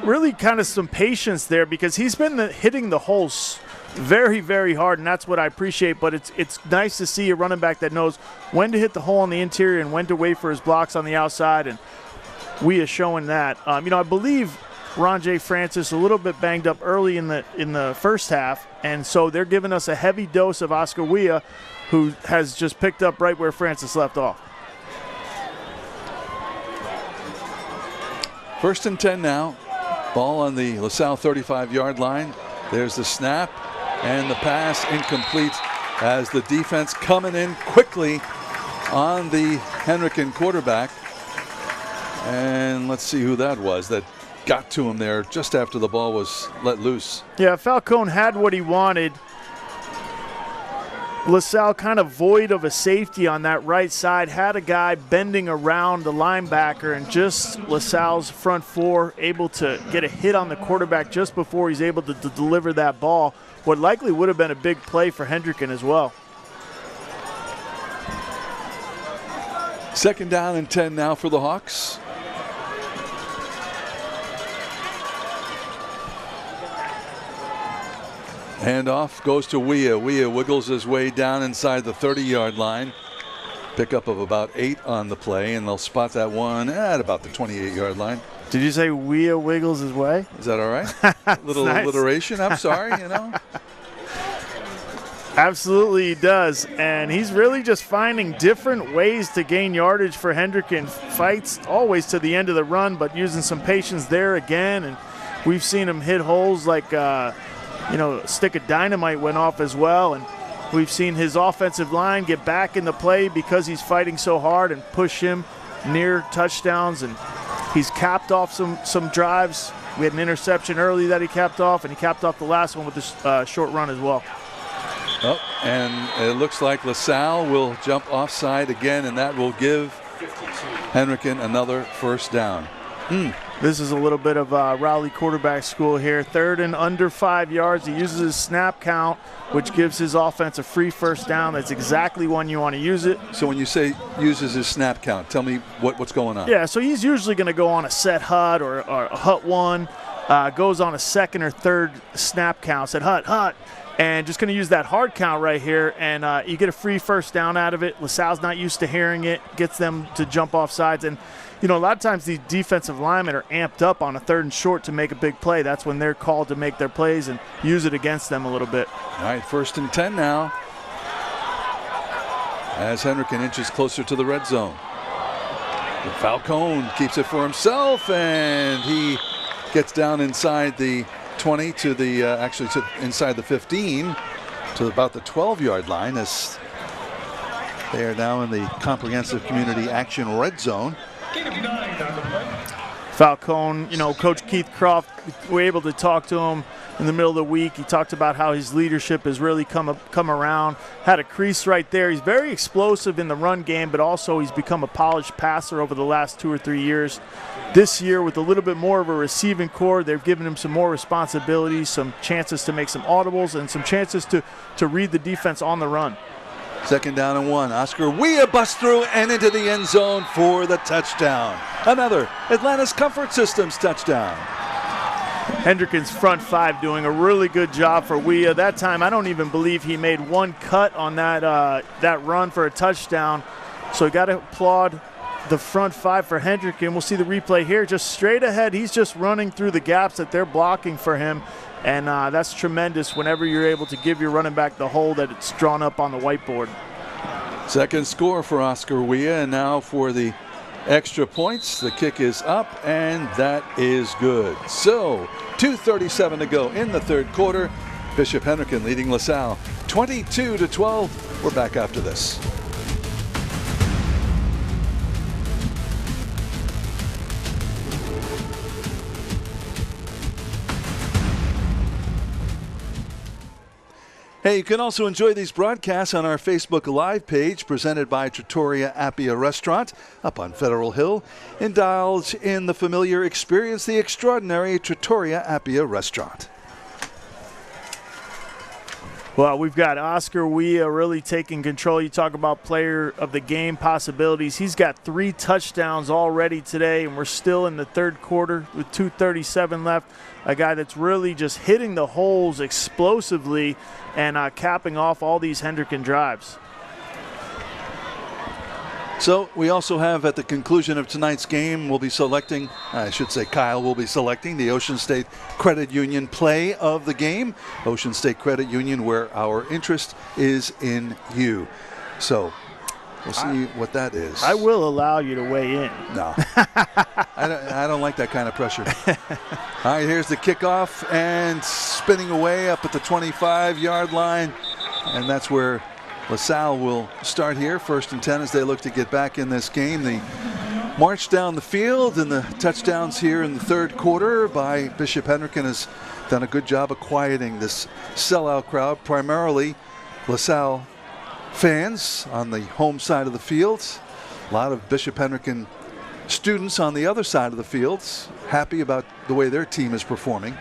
Really kind of some patience there because he's been hitting the holes very, very hard, and that's what I appreciate. But it's nice to see a running back that knows when to hit the hole on the interior and when to wait for his blocks on the outside, and we are showing that. I believe Ron J. Francis a little bit banged up early in the first half, and so they're giving us a heavy dose of Oscar Weah, who has just picked up right where Francis left off. 1st and 10 now. Ball on the LaSalle 35-yard line. There's the snap and the pass incomplete as the defense coming in quickly on the Hendricken quarterback. And let's see who that was that got to him there just after the ball was let loose. Yeah, Falcone had what he wanted. LaSalle kind of void of a safety on that right side, had a guy bending around the linebacker, and just LaSalle's front four able to get a hit on the quarterback just before he's able to deliver that ball. What likely would have been a big play for Hendricken as well. 2nd down and 10 now for the Hawks. Handoff goes to Weah. Weah wiggles his way down inside the 30-yard line. Pickup of about 8 on the play, and they'll spot that one at about the 28-yard line. Did you say Weah wiggles his way? Is that all right? Little nice. alliteration. I'm sorry, you know. Absolutely he does, and he's really just finding different ways to gain yardage for Hendricken. Fights always to the end of the run, but using some patience there again, and we've seen him hit holes like a stick of dynamite went off as well, and we've seen his offensive line get back in the play because he's fighting so hard and push him near touchdowns, and he's capped off some drives. We had an interception early that he capped off, and he capped off the last one with this short run as well. Oh, and it looks like LaSalle will jump offside again, and that will give Hendricken another first down. This is a little bit of Rowley quarterback school here. 3rd and under 5 yards. He uses his snap count, which gives his offense a free first down. That's exactly when you want to use it. So when you say uses his snap count, tell me what's going on. Yeah, so he's usually going to go on a set hut or a hut 1, goes on a 2nd or 3rd snap count, said hut, and just going to use that hard count right here, and you get a free first down out of it. LaSalle's not used to hearing it, gets them to jump off sides, and a lot of times these defensive linemen are amped up on a 3rd and short to make a big play. That's when they're called to make their plays and use it against them a little bit. All right, 1st and 10 now, as Hendricken inches closer to the red zone. Falcone keeps it for himself, and he gets down inside the 20 to the inside the 15 to about the 12-yard line, as they are now in the comprehensive community action red zone. Falcone, Coach Keith Croft, we were able to talk to him in the middle of the week. He talked about how his leadership has really come around. Had a crease right there. He's very explosive in the run game, but also he's become a polished passer over the last 2 or 3 years. This year, with a little bit more of a receiving core, they've given him some more responsibilities, some chances to make some audibles, and some chances to read the defense on the run. 2nd down and 1. Oscar Weah busts through and into the end zone for the touchdown. Another Atlantis Comfort Systems touchdown. Hendricken's front 5 doing a really good job for Weah. That time, I don't even believe he made one cut on that run for a touchdown. So you got to applaud the front 5 for Hendricken. We'll see the replay here. Just straight ahead, he's just running through the gaps that they're blocking for him. And that's tremendous whenever you're able to give your running back the hole that it's drawn up on the whiteboard. 2nd score for Oscar Weah, and now for the extra points. The kick is up, and that is good. So 2:37 to go in the 3rd quarter. Bishop Hendricken leading LaSalle 22-12. We're back after this. Hey, you can also enjoy these broadcasts on our Facebook Live page presented by Trattoria Appia Restaurant up on Federal Hill. Indulge in the familiar, experience the extraordinary Trattoria Appia Restaurant. Well, we've got Oscar Weah really taking control. You talk about player of the game possibilities. He's got 3 touchdowns already today, and we're still in the 3rd quarter with 2:37 left. A guy that's really just hitting the holes explosively and capping off all these Hendricken drives. So we also have, at the conclusion of tonight's game, we'll be selecting, Kyle will be selecting the Ocean State Credit Union play of the game. Ocean State Credit Union, where our interest is in you. So we'll see what that is. I will allow you to weigh in. No. I don't like that kind of pressure. All right, here's the kickoff, and spinning away up at the 25-yard line. And that's where LaSalle will start here, 1st and 10 as they look to get back in this game. The march down the field and the touchdowns here in the 3rd quarter by Bishop Hendricken has done a good job of quieting this sellout crowd, primarily LaSalle fans on the home side of the field. A lot of Bishop Hendricken students on the other side of the fields, happy about the way their team is performing.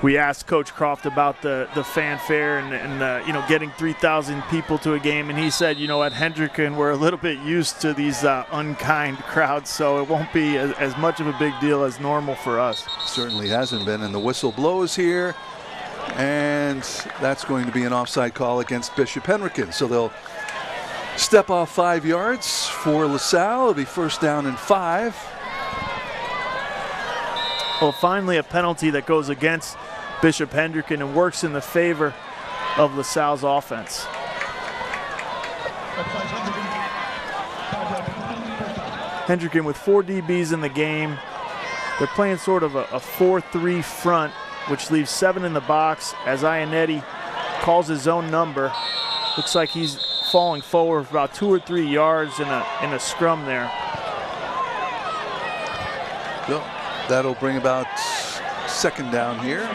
We asked Coach Croft about the fanfare and you know, getting 3,000 people to a game, and he said, you know, at Hendricken we're a little bit used to these unkind crowds, so it won't be as much of a big deal as normal for us. Certainly hasn't been, and the whistle blows here, and that's going to be an offside call against Bishop Hendricken. So they'll step off 5 yards for LaSalle. It'll be 1st down and 5. Well, finally a penalty that goes against Bishop Hendricken and works in the favor of LaSalle's offense. Hendricken with 4 DBs in the game. They're playing sort of a 4-3 front, which leaves 7 in the box as Ianetti calls his own number. Looks like he's falling forward for about 2 or 3 yards in a scrum there. Well, that'll bring about 2nd down here.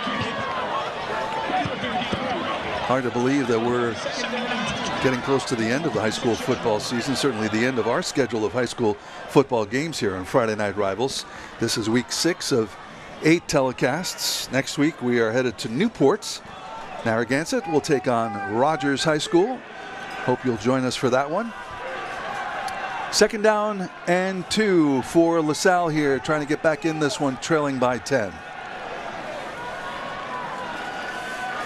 Hard to believe that we're getting close to the end of the high school football season, certainly the end of our schedule of high school football games here on Friday Night Rivals. This is week 6 of 8 telecasts. Next week we are headed to Newport. Narragansett will take on Rogers High School. Hope you'll join us for that one. 2nd down and 2 for LaSalle here, trying to get back in this one, trailing by 10.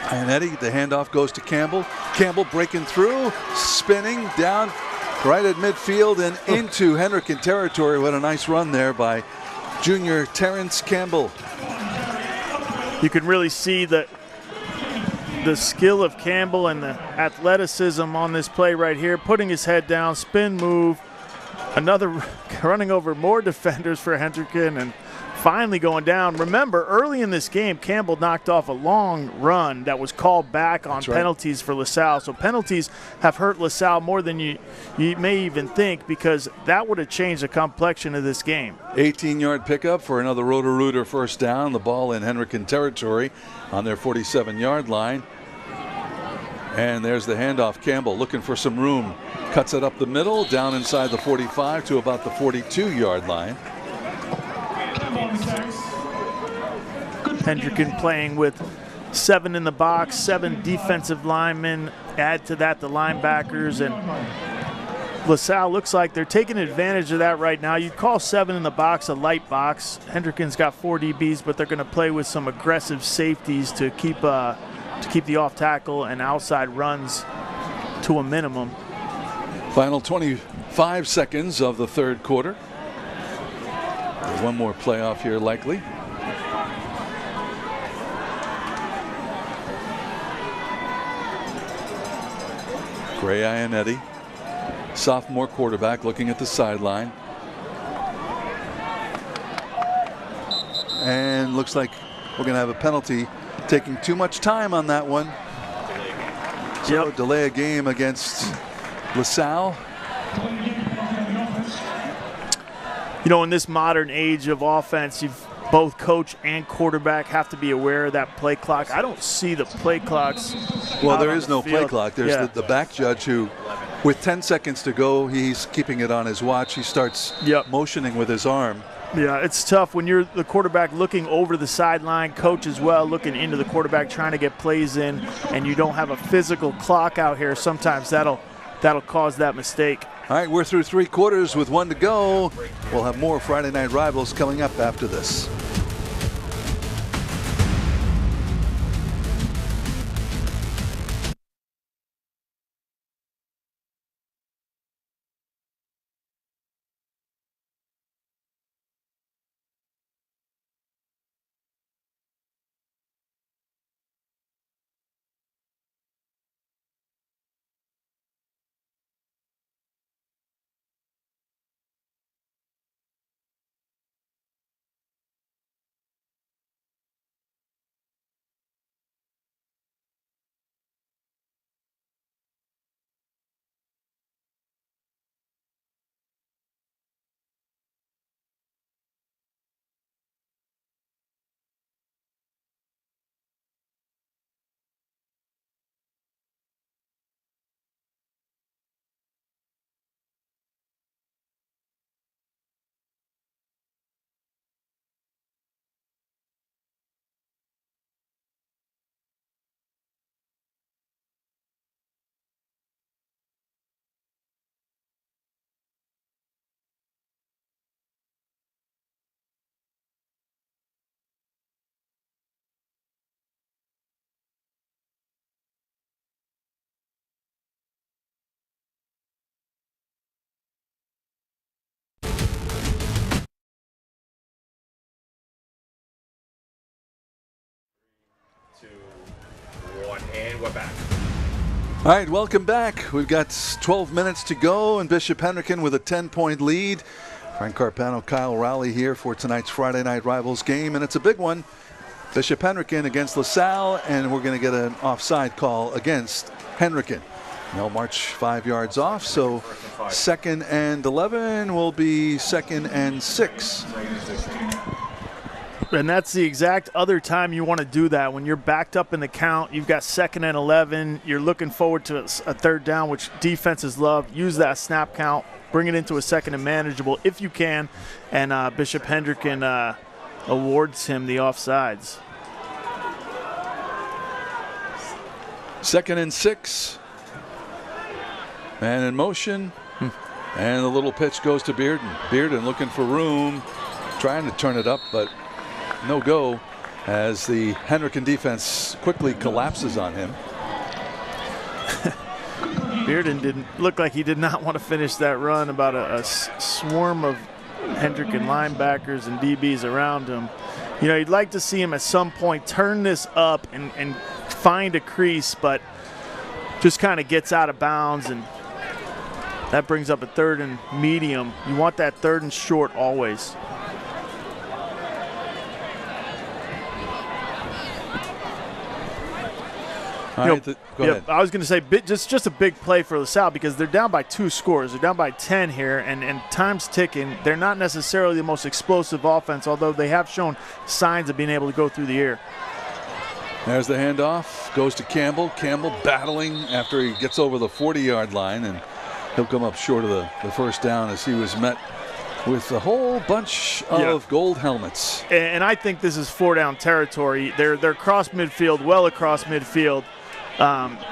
Ianetti, the handoff goes to Campbell. Campbell breaking through, spinning down right at midfield and into Hendricken territory. What a nice run there by junior Terrence Campbell. You can really see the skill of Campbell and the athleticism on this play right here, putting his head down, spin move, another running over more defenders for Hendricken and finally going down. Remember, early in this game, Campbell knocked off a long run that was called back on penalties for LaSalle. So penalties have hurt LaSalle more than you may even think, because that would have changed the complexion of this game. 18-yard pickup for another Roto-Rooter 1st down. The ball in Hendricken territory on their 47-yard line. And there's the handoff. Campbell looking for some room. Cuts it up the middle, down inside the 45 to about the 42-yard line. Hendricken playing with 7 in the box, 7 defensive linemen. Add to that the linebackers, and LaSalle looks like they're taking advantage of that right now. You'd call 7 in the box a light box. Hendricken's got 4 DBs, but they're going to play with some aggressive safeties to keep the off tackle and outside runs to a minimum. Final 25 seconds of the 3rd quarter. There's one more playoff here likely. Gray Ianetti, sophomore quarterback, looking at the sideline. And looks like we're going to have a penalty, taking too much time on that one. So delay a game against LaSalle. You know, in this modern age of offense, both coach and quarterback have to be aware of that play clock. I don't see the play clocks. Well, there is no play clock. There's the back judge who, with 10 seconds to go, he's keeping it on his watch. He starts motioning with his arm. Yeah, it's tough when you're the quarterback looking over the sideline, coach as well looking into the quarterback, trying to get plays in, and you don't have a physical clock out here. Sometimes that'll cause that mistake. All right, we're through 3 quarters with 1 to go. We'll have more Friday Night Rivals coming up after this. we're back. All right, welcome back. We've got 12 minutes to go, and Bishop Hendricken with a 10-point lead. Frank Carpano, Kyle Rowley here for tonight's Friday Night Rivals game, and it's a big one. Bishop Hendricken against LaSalle, and we're going to get an offside call against Hendricken. They'll march 5 yards off, so 2nd and 11 will be 2nd and 6. And that's the exact other time you want to do that. When you're backed up in the count, you've got 2nd and 11, you're looking forward to a 3rd down, which defenses love. Use that snap count, bring it into a 2nd and manageable if you can, and Bishop Hendricken awards him the offsides. 2nd and 6. Man in motion. And the little pitch goes to Bearden. Bearden looking for room, trying to turn it up, but no go as the Hendricken defense quickly collapses on him. Bearden didn't look like he did not want to finish that run. About a swarm of Hendricken linebackers and DBs around him. You know, you'd like to see him at some point turn this up and find a crease, but just kind of gets out of bounds, and that brings up a 3rd and medium. You want that 3rd and short always. Go ahead. I was going to say just a big play for LaSalle because they're down by 2 scores. They're down by 10 here, and time's ticking. They're not necessarily the most explosive offense, although they have shown signs of being able to go through the air. There's the handoff. Goes to Campbell. Campbell battling after he gets over the 40-yard line, and he'll come up short of the 1st down as he was met with a whole bunch of gold helmets. And I think this is 4-down territory. They're across midfield, well across midfield.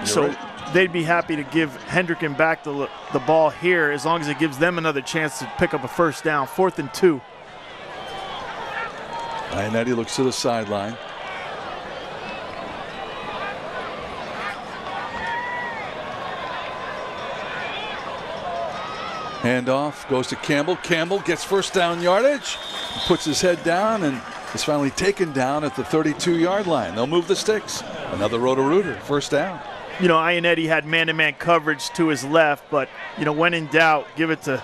So they'd be happy to give Hendricken back the ball here as long as it gives them another chance to pick up a 1st down. 4th and 2. Ionetti looks to the sideline. Handoff goes to Campbell. Campbell gets 1st down yardage, puts his head down, and is finally taken down at the 32-yard line. They'll move the sticks. Another Roto-Rooter, 1st down. You know, Ionetti had man-to-man coverage to his left, but, you know, when in doubt, give it to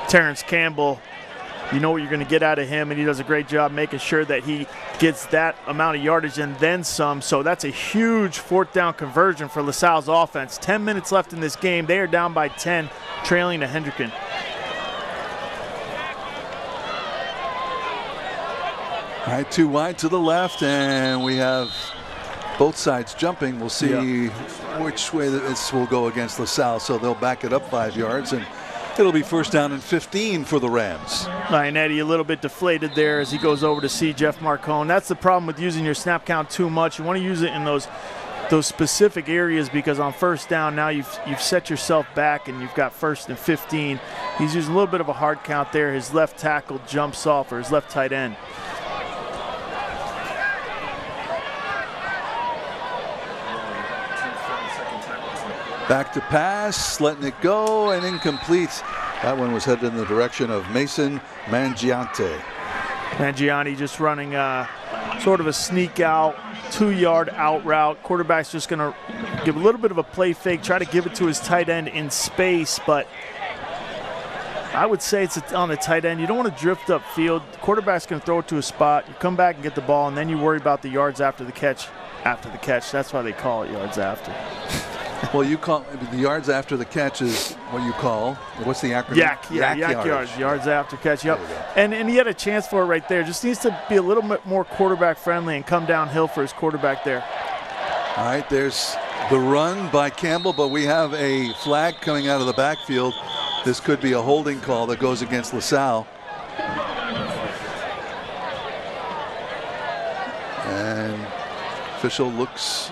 Terrence Campbell. You know what you're going to get out of him, and he does a great job making sure that he gets that amount of yardage and then some. So that's a huge 4th down conversion for LaSalle's offense. 10 minutes left in this game. They are down by 10, trailing to Hendricken. All right, 2 wide to the left, and we have both sides jumping. We'll see which way this will go against LaSalle. So they'll back it up 5 yards, and it'll be 1st down and 15 for the Rams. Ionetti a little bit deflated there as he goes over to see Jeff Marcone. That's the problem with using your snap count too much. You want to use it in those specific areas because on 1st down now you've set yourself back and you've got 1st and 15. He's using a little bit of a hard count there. His left tackle jumps off, or his left tight end. Back to pass, letting it go, and incomplete. That one was headed in the direction of Mason Mangiante. Mangiante just running sort of a sneak out, 2-yard out route. Quarterback's just going to give a little bit of a play fake, try to give it to his tight end in space, but I would say it's on the tight end. You don't want to drift upfield. The quarterback's going to throw it to a spot. You come back and get the ball, and then you worry about the yards after the catch. After the catch, that's why they call it yards after. Well, you call the yards after the catch is what you call. What's the acronym? Yak yards. Yards after catch. Yep. And he had a chance for it right there. Just needs to be a little bit more quarterback friendly and come downhill for his quarterback there. All right, there's the run by Campbell, but we have a flag coming out of the backfield. This could be a holding call that goes against LaSalle. And official looks.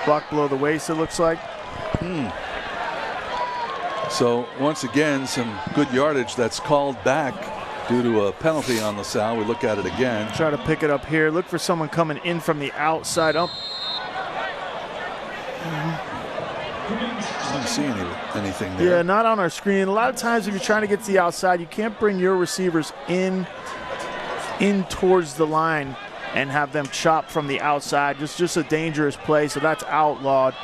Block below the waist, it looks like. So once again, some good yardage that's called back due to a penalty on LaSalle. We look at it again. Try to pick it up here. Look for someone coming in from the outside up. I don't see anything there. Yeah, not on our screen. A lot of times if you're trying to get to the outside, you can't bring your receivers in towards the line. and have them chop from the outside. Just a dangerous play, so that's outlawed.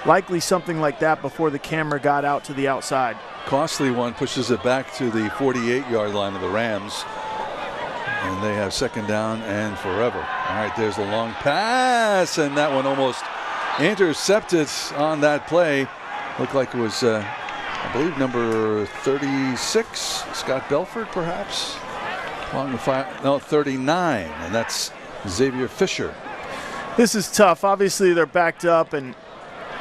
Likely something like that before the camera got out to the outside. Costly one, pushes it back to the 48-yard line of the Rams. And they have second down and forever. All right, there's a long pass, and that one almost intercepted on that play. Looked like it was, I believe, number 36, Scott Belford, perhaps. Along the 39, and that's Xavier Fisher. This is tough. Obviously, they're backed up and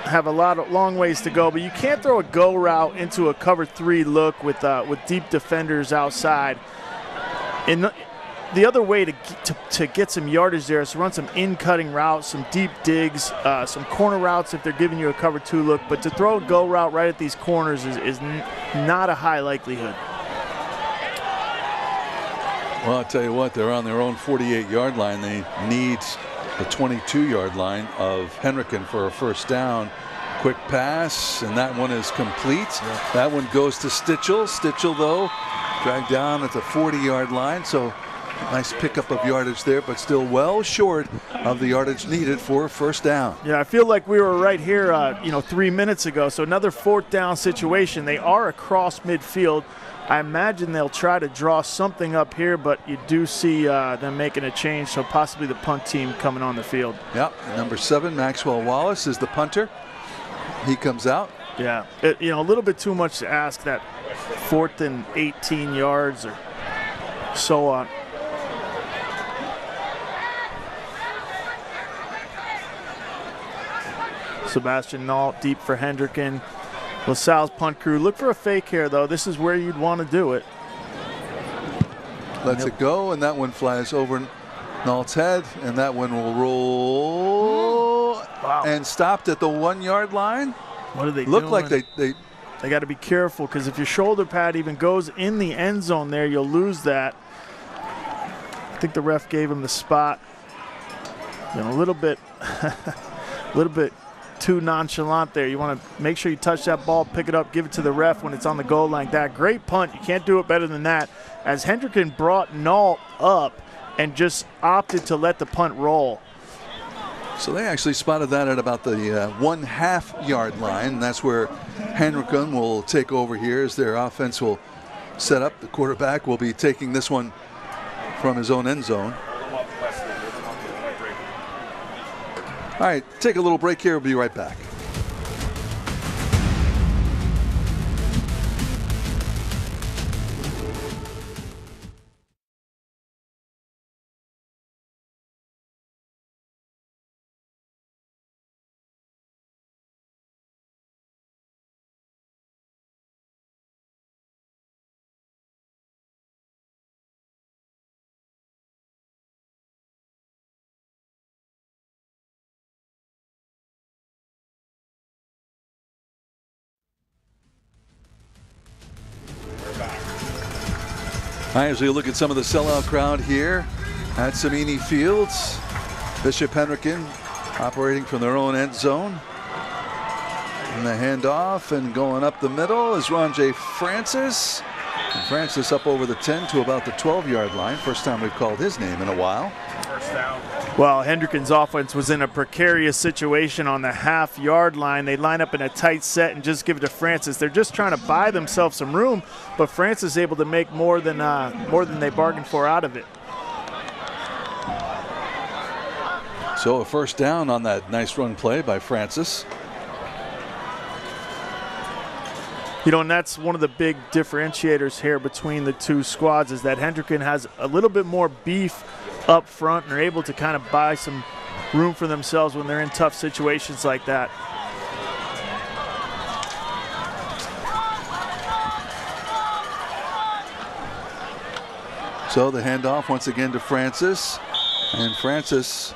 have a long ways to go, but you can't throw a go route into a cover 3 look with deep defenders outside. And the other way to get some yardage there is to run some in-cutting routes, some deep digs, some corner routes if they're giving you a cover 2 look. But to throw a go route right at these corners is not a high likelihood. Well, I'll tell you what, they're on their own 48-yard line. They need the 22-yard line of Hendricken for a first down. Quick pass, and that one is complete. Yeah. That one goes to Stitchell. Stitchell, though, dragged down at the 40-yard line. So nice pickup of yardage there, but still well short of the yardage needed for a first down. Yeah, I feel like we were right here, 3 minutes ago. So another 4th down situation. They are across midfield. I imagine they'll try to draw something up here, but you do see them making a change, so possibly the punt team coming on the field. Yep, number 7, Maxwell Wallace, is the punter. He comes out. Yeah, a little bit too much to ask, that 4th and 18 yards or so on. Sebastian Nault deep for Hendricken. LaSalle's punt crew. Look for a fake here, though. This is where you'd want to do it. Lets it go, and that one flies over Nault's head, and that one will roll. Wow. And stopped at the 1-yard line. What are they doing? doing? Look like they got to be careful, because if your shoulder pad even goes in the end zone there, you'll lose that. I think the ref gave him the spot. A little bit too nonchalant there. You want to make sure you touch that ball, pick it up, give it to the ref when it's on the goal like that. Great punt. You can't do it better than that. As Hendricken brought Nault up and just opted to let the punt roll. So they actually spotted that at about the 1/2 yard line. That's where Hendricken will take over here as their offense will set up. The quarterback will be taking this one from his own end zone. All right, take a little break here. We'll be right back. All right, as we look at some of the sellout crowd here at Samini Fields, Bishop Hendricken operating from their own end zone. And the handoff and going up the middle is Ronjay Francis. And Francis up over the 10 to about the 12-yard line. First time we've called his name in a while. First down. Well, Hendricken's offense was in a precarious situation on the 1/2-yard line. They line up in a tight set and just give it to Francis. They're just trying to buy themselves some room, but Francis is able to make more than they bargained for out of it. So a first down on that nice run play by Francis. And that's one of the big differentiators here between the two squads is that Hendricken has a little bit more beef up front and are able to kind of buy some room for themselves when they're in tough situations like that. So the handoff once again to Francis, and Francis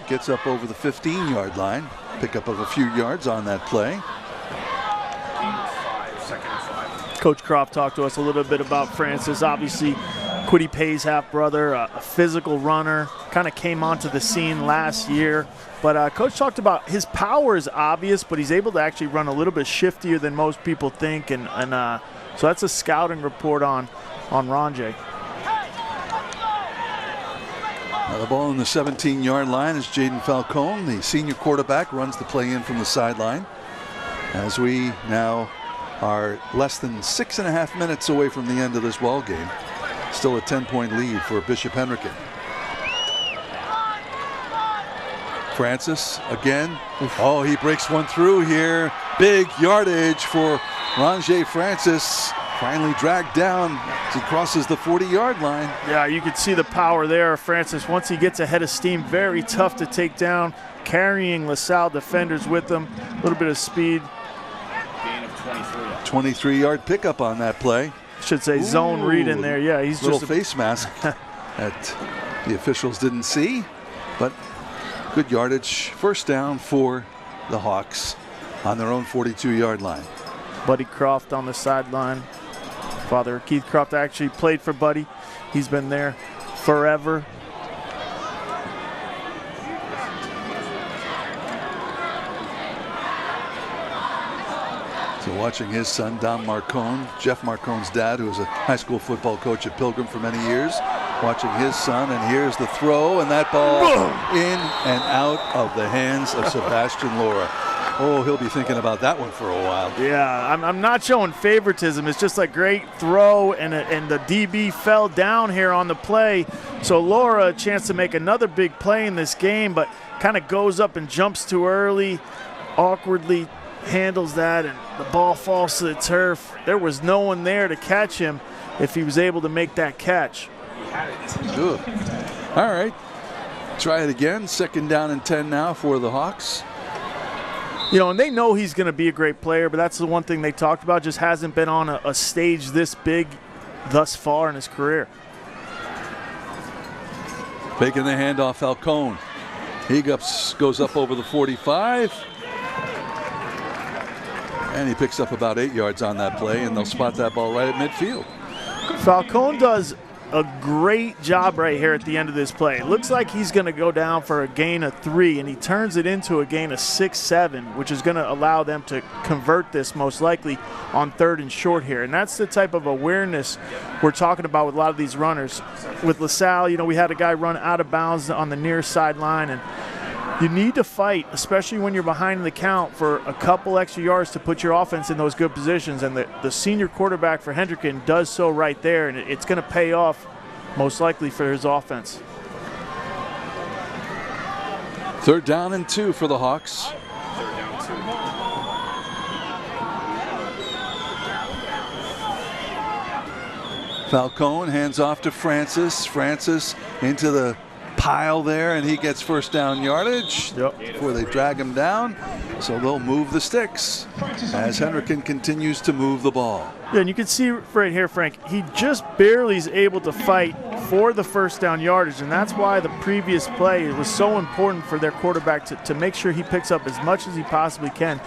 gets up over the 15-yard line. Pickup of a few yards on that play. Coach Croft talked to us a little bit about Francis. Obviously, Kwity Paye's half-brother, a physical runner, kind of came onto the scene last year. But Coach talked about his power is obvious, but he's able to actually run a little bit shiftier than most people think. And so that's a scouting report on Ronjay. The ball on the 17-yard line is Jaden Falcone, the senior quarterback, runs the play in from the sideline. As we now are less than 6.5 minutes away from the end of this ball game. Still a 10-point lead for Bishop Hendricken. Francis again. Oh, he breaks one through here. Big yardage for Ronjay Francis. Finally dragged down as he crosses the 40-yard line. Yeah, you could see the power there. Francis, once he gets ahead of steam, very tough to take down. Carrying LaSalle defenders with him. A little bit of speed. Gain of 23. 23-yard pickup on that play. Should say zone read in there. Yeah, he's little just a face mask that the officials didn't see, but good yardage. First down for the Hawks on their own 42-yard line. Buddy Croft on the sideline. Father Keith Croft actually played for Buddy. He's been there forever. So watching his son, Dom Marcone, Jeff Marcone's dad, who was a high school football coach at Pilgrim for many years, watching his son, and here's the throw, and that ball in and out of the hands of Sebastian Laura. Oh, he'll be thinking about that one for a while. Yeah, I'm not showing favoritism. It's just a great throw, and the DB fell down here on the play. So Laura, a chance to make another big play in this game, but kind of goes up and jumps too early, awkwardly handles that, and the ball falls to the turf. There was no one there to catch him if he was able to make that catch. Good. All right, try it again. 2nd down and 10 now for the Hawks. You know, and they know he's going to be a great player, but that's the one thing they talked about, just hasn't been on a stage this big thus far in his career. Taking the handoff, Falcone. He goes up over the 45. And he picks up about 8 yards on that play, and they'll spot that ball right at midfield. Falcone does a great job right here at the end of this play. It looks like he's going to go down for a gain of 3, and he turns it into a gain of 6-7, which is going to allow them to convert this most likely on 3rd and short here. And that's the type of awareness we're talking about with a lot of these runners. With LaSalle, you know, we had a guy run out of bounds on the near sideline, and you need to fight, especially when you're behind in the count, for a couple extra yards to put your offense in those good positions. And the senior quarterback for Hendricken does so right there, and it's going to pay off most likely for his offense. 3rd down and 2 for the Hawks. 3rd down 2. Falcone hands off to Francis. Francis into the pile there, and he gets 1st down yardage before they drag him down. So they'll move the sticks as Hendricken continues to move the ball. Yeah, and you can see right here, Frank, he just barely is able to fight for the 1st down yardage, and that's why the previous play, it was so important for their quarterback to make sure he picks up as much as he possibly can.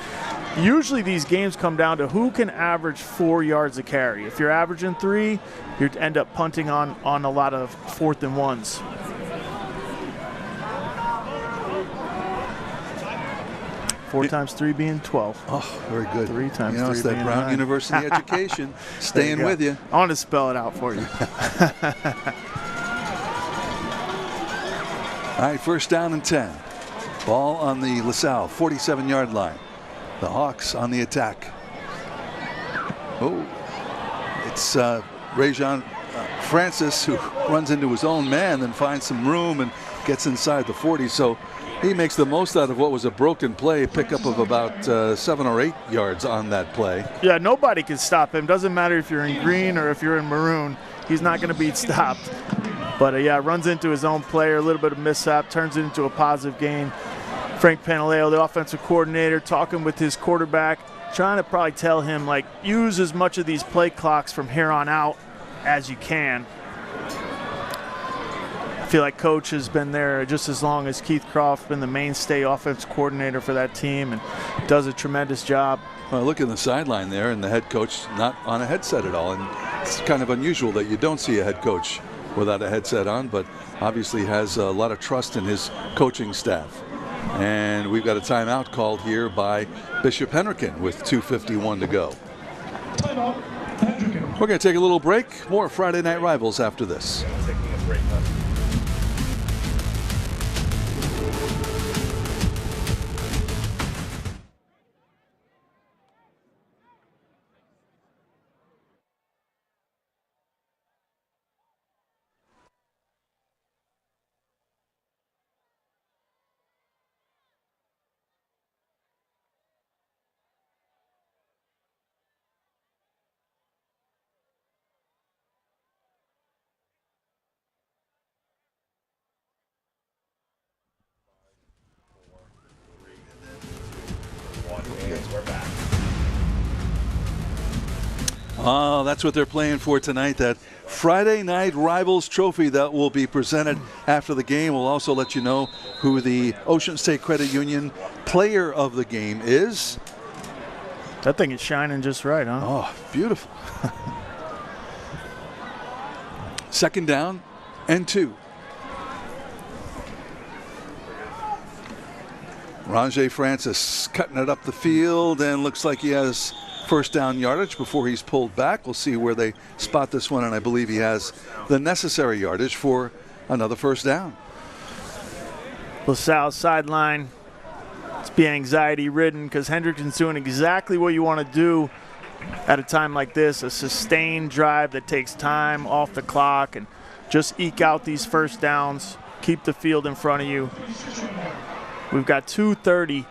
Usually these games come down to who can average 4 yards a carry. If you're averaging 3, you end up punting on a lot of 4th and 1s. 4 times 3 being 12. Oh, very good. 3 times 3 it's that being Brown 9. University education staying with you. I want to spell it out for you. All right, 1st down and 10. Ball on the LaSalle 47-yard line. The Hawks on the attack. Oh, it's Rajon Francis who runs into his own man, then finds some room and gets inside the 40. So he makes the most out of what was a broken play, pickup of about 7 or 8 yards on that play. Yeah, nobody can stop him. Doesn't matter if you're in green or if you're in maroon. He's not going to be stopped. But, yeah, runs into his own player, a little bit of mishap, turns it into a positive gain. Frank Pantaleo, the offensive coordinator, talking with his quarterback, trying to probably tell him, like, use as much of these play clocks from here on out as you can. I feel like Coach has been there just as long as Keith Croft, been the mainstay offense coordinator for that team, and does a tremendous job. Well, look at the sideline there, and the head coach not on a headset at all. And it's kind of unusual that you don't see a head coach without a headset on, but obviously has a lot of trust in his coaching staff. And we've got a timeout called here by Bishop Hendricken with 2:51 to go. We're going to take a little break. More Friday Night Rivals after this. Taking a break. Oh, that's what they're playing for tonight, that Friday Night Rivals trophy that will be presented after the game. We'll also let you know who the Ocean State Credit Union player of the game is. That thing is shining just right, huh? Oh, beautiful. 2nd down and 2. Ronjay Francis cutting it up the field, and looks like he has first down yardage before he's pulled back. We'll see where they spot this one, and I believe he has the necessary yardage for another first down. LaSalle sideline. It's be anxiety ridden because Hendricken's doing exactly what you want to do at a time like this, a sustained drive that takes time off the clock and just eke out these first downs, keep the field in front of you. We've got 2:30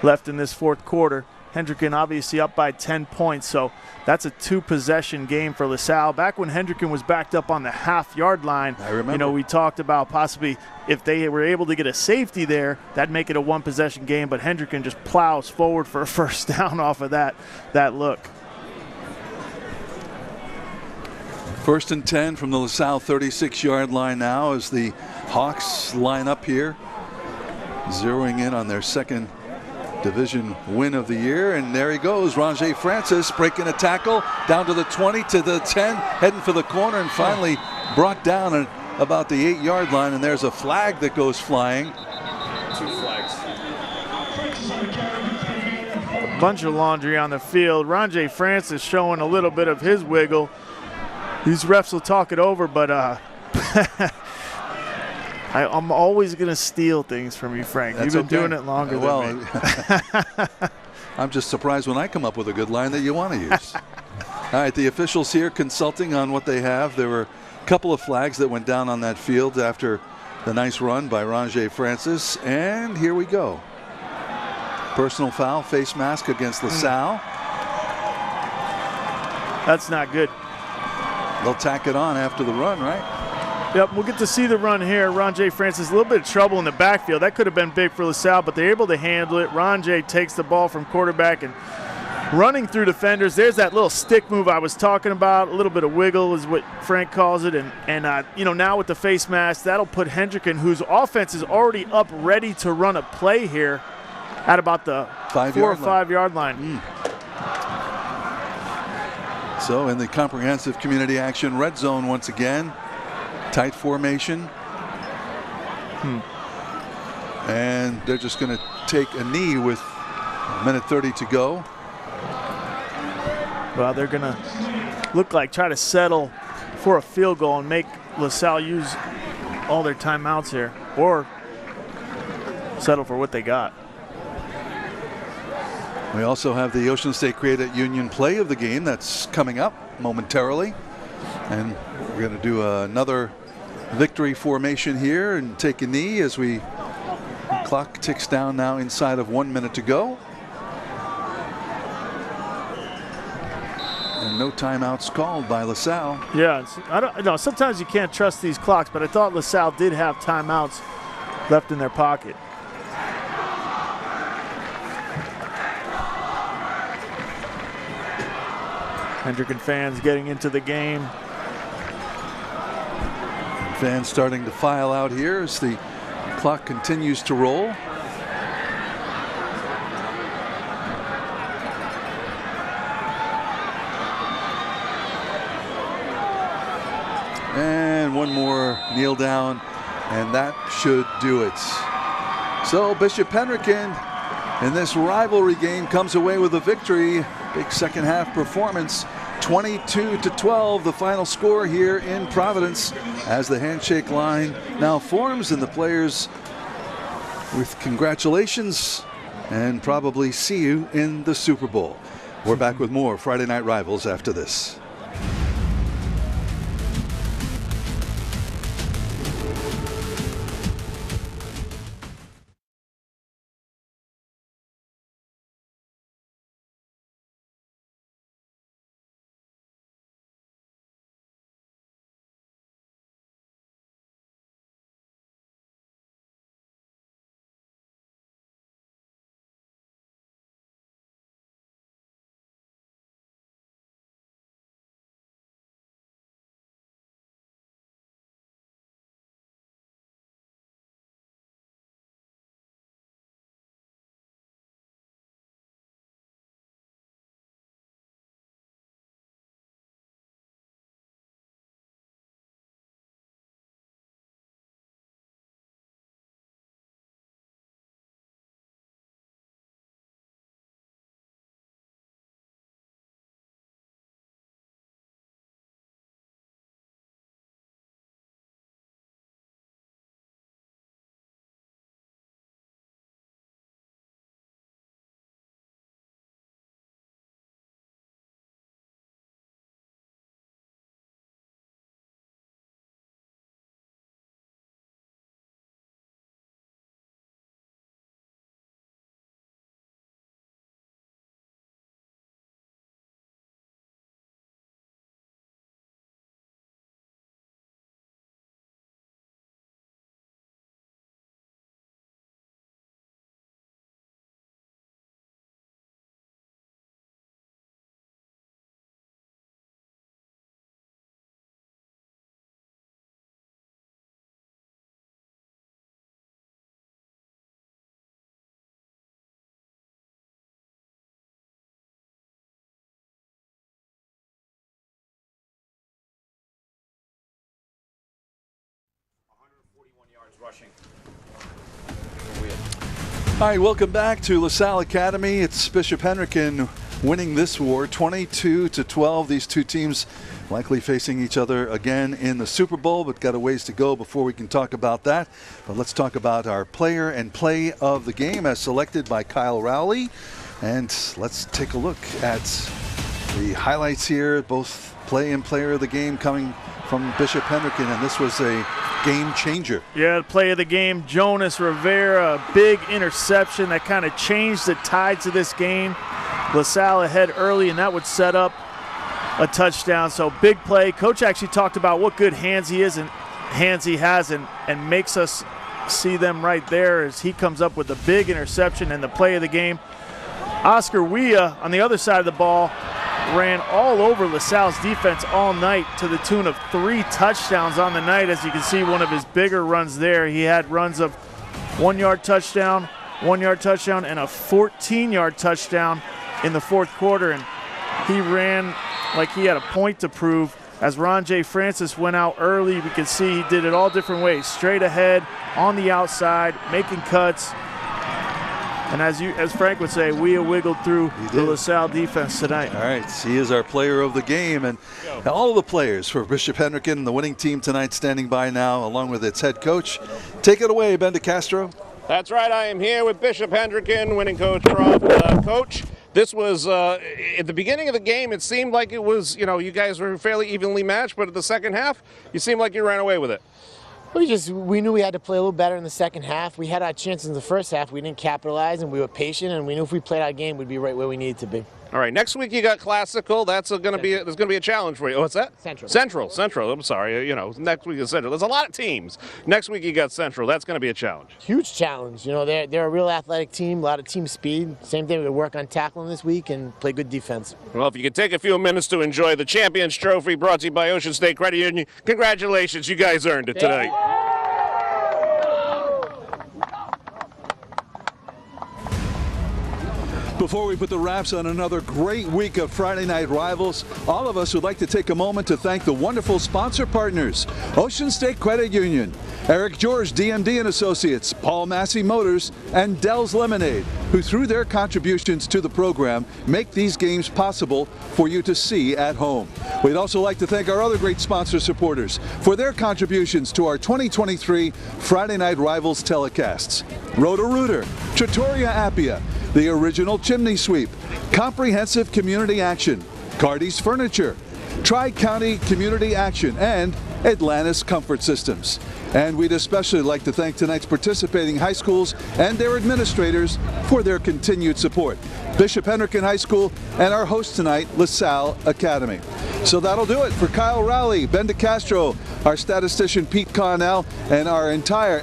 left in this fourth quarter. Hendricken obviously up by 10 points, so that's a 2-possession game for LaSalle. Back when Hendricken was backed up on the half-yard line, I remember. You know, we talked about possibly if they were able to get a safety there, that'd make it a 1-possession game, but Hendricken just plows forward for a first down off of that look. 1st and 10 from the LaSalle 36-yard line now as the Hawks line up here, zeroing in on their 2nd division win of the year. And there he goes, Ronjay Francis breaking a tackle down to the 20, to the 10, heading for the corner, and finally brought down at about the 8-yard line. And there's a flag that goes flying. 2 flags. A bunch of laundry on the field. Ronjay Francis showing a little bit of his wiggle. These refs will talk it over, but I'm always going to steal things from you, Frank. That's You've been okay. doing it longer than me. I'm just surprised when I come up with a good line that you want to use. All right, the officials here consulting on what they have. There were a couple of flags that went down on that field after the nice run by Ronjay Francis. And here we go. Personal foul, face mask against LaSalle. That's not good. They'll tack it on after the run, right? Yep, we'll get to see the run here. Ronjay Francis, a little bit of trouble in the backfield. That could have been big for LaSalle, but they're able to handle it. Ronjay takes the ball from quarterback and running through defenders. There's that little stick move I was talking about. A little bit of wiggle is what Frank calls it. And you know, now with the face mask, that'll put Hendricken, whose offense is already up ready to run a play here, at about the 4 or 5 yard line. So in the comprehensive community action red zone once again, tight formation. And they're just going to take a knee with 1:30 to go. Well, they're going to look like try to settle for a field goal and make LaSalle use all their timeouts here, or settle for what they got. We also have the Ocean State Credit Union play of the game that's coming up momentarily. And we're going to do another victory formation here and take a knee as the clock ticks down now inside of 1 minute to go. And no timeouts called by LaSalle. Yeah, I don't know. Sometimes you can't trust these clocks, but I thought LaSalle did have timeouts left in their pocket. Hendricken fans getting into the game. And fans starting to file out here as the clock continues to roll. And one more kneel down, and that should do it. So Bishop Hendricken in this rivalry game comes away with a victory. Big second half performance, 22-12, the final score here in Providence, as the handshake line now forms, and the players with congratulations and probably see you in the Super Bowl. We're back with more Friday Night Rivals after this. All right, welcome back to LaSalle Academy. It's Bishop Hendricken winning this war 22-12. These two teams likely facing each other again in the Super Bowl, but got a ways to go before we can talk about that. But let's talk about our player and play of the game as selected by Kyle Rowley. And let's take a look at the highlights here, both play and player of the game coming from Bishop Hendricken, and this was a game changer. Yeah, the play of the game, Jonas Rivera, a big interception that kind of changed the tides of this game. LaSalle ahead early, and that would set up a touchdown. So big play. Coach actually talked about what good hands he has and makes us see them right there as he comes up with a big interception and the play of the game. Oscar Wea on the other side of the ball ran all over LaSalle's defense all night to the tune of 3 touchdowns on the night. As you can see, one of his bigger runs there. He had runs of 1-yard touchdown, 1-yard touchdown, and a 14-yard touchdown in the fourth quarter. And he ran like he had a point to prove. As Ron J. Francis went out early, we can see he did it all different ways. Straight ahead, on the outside, making cuts. And as Frank would say, we wiggled through the LaSalle defense tonight. All right, he is our player of the game. And all of the players for Bishop Hendricken and the winning team tonight standing by now, along with its head coach. Take it away, Ben DeCastro. That's right, I am here with Bishop Hendricken, winning coach Rob. Coach, this was, at the beginning of the game, it seemed like it was, you guys were fairly evenly matched, but at the second half, you seemed like you ran away with it. We knew we had to play a little better in the second half. We had our chances in the first half. We didn't capitalize, and we were patient, and we knew if we played our game, we'd be right where we needed to be. All right, next week you got Classical. That's going to be there's going to be a challenge for you. Oh, what's that? Central. I'm sorry. Next week is Central. There's a lot of teams. Next week you got Central. That's going to be a challenge. Huge challenge. They're a real athletic team. A lot of team speed. Same thing. We work on tackling this week and play good defense. Well, if you could take a few minutes to enjoy the Champions Trophy brought to you by Ocean State Credit Union, congratulations. You guys earned it tonight. Before we put the wraps on another great week of Friday Night Rivals, all of us would like to take a moment to thank the wonderful sponsor partners: Ocean State Credit Union, Eric George DMD and Associates, Paul Massey Motors, and Dell's Lemonade, who through their contributions to the program make these games possible for you to see at home. We'd also like to thank our other great sponsor supporters for their contributions to our 2023 Friday Night Rivals telecasts: Roto-Rooter, Trattoria Appia, The Original Chimney Sweep, Comprehensive Community Action, Cardi's Furniture, Tri-County Community Action, and Atlantis Comfort Systems. And we'd especially like to thank tonight's participating high schools and their administrators for their continued support: Bishop Hendricken High School and our host tonight, LaSalle Academy. So that'll do it for Kyle Rowley, Ben DeCastro, our statistician Pete Connell, and our entire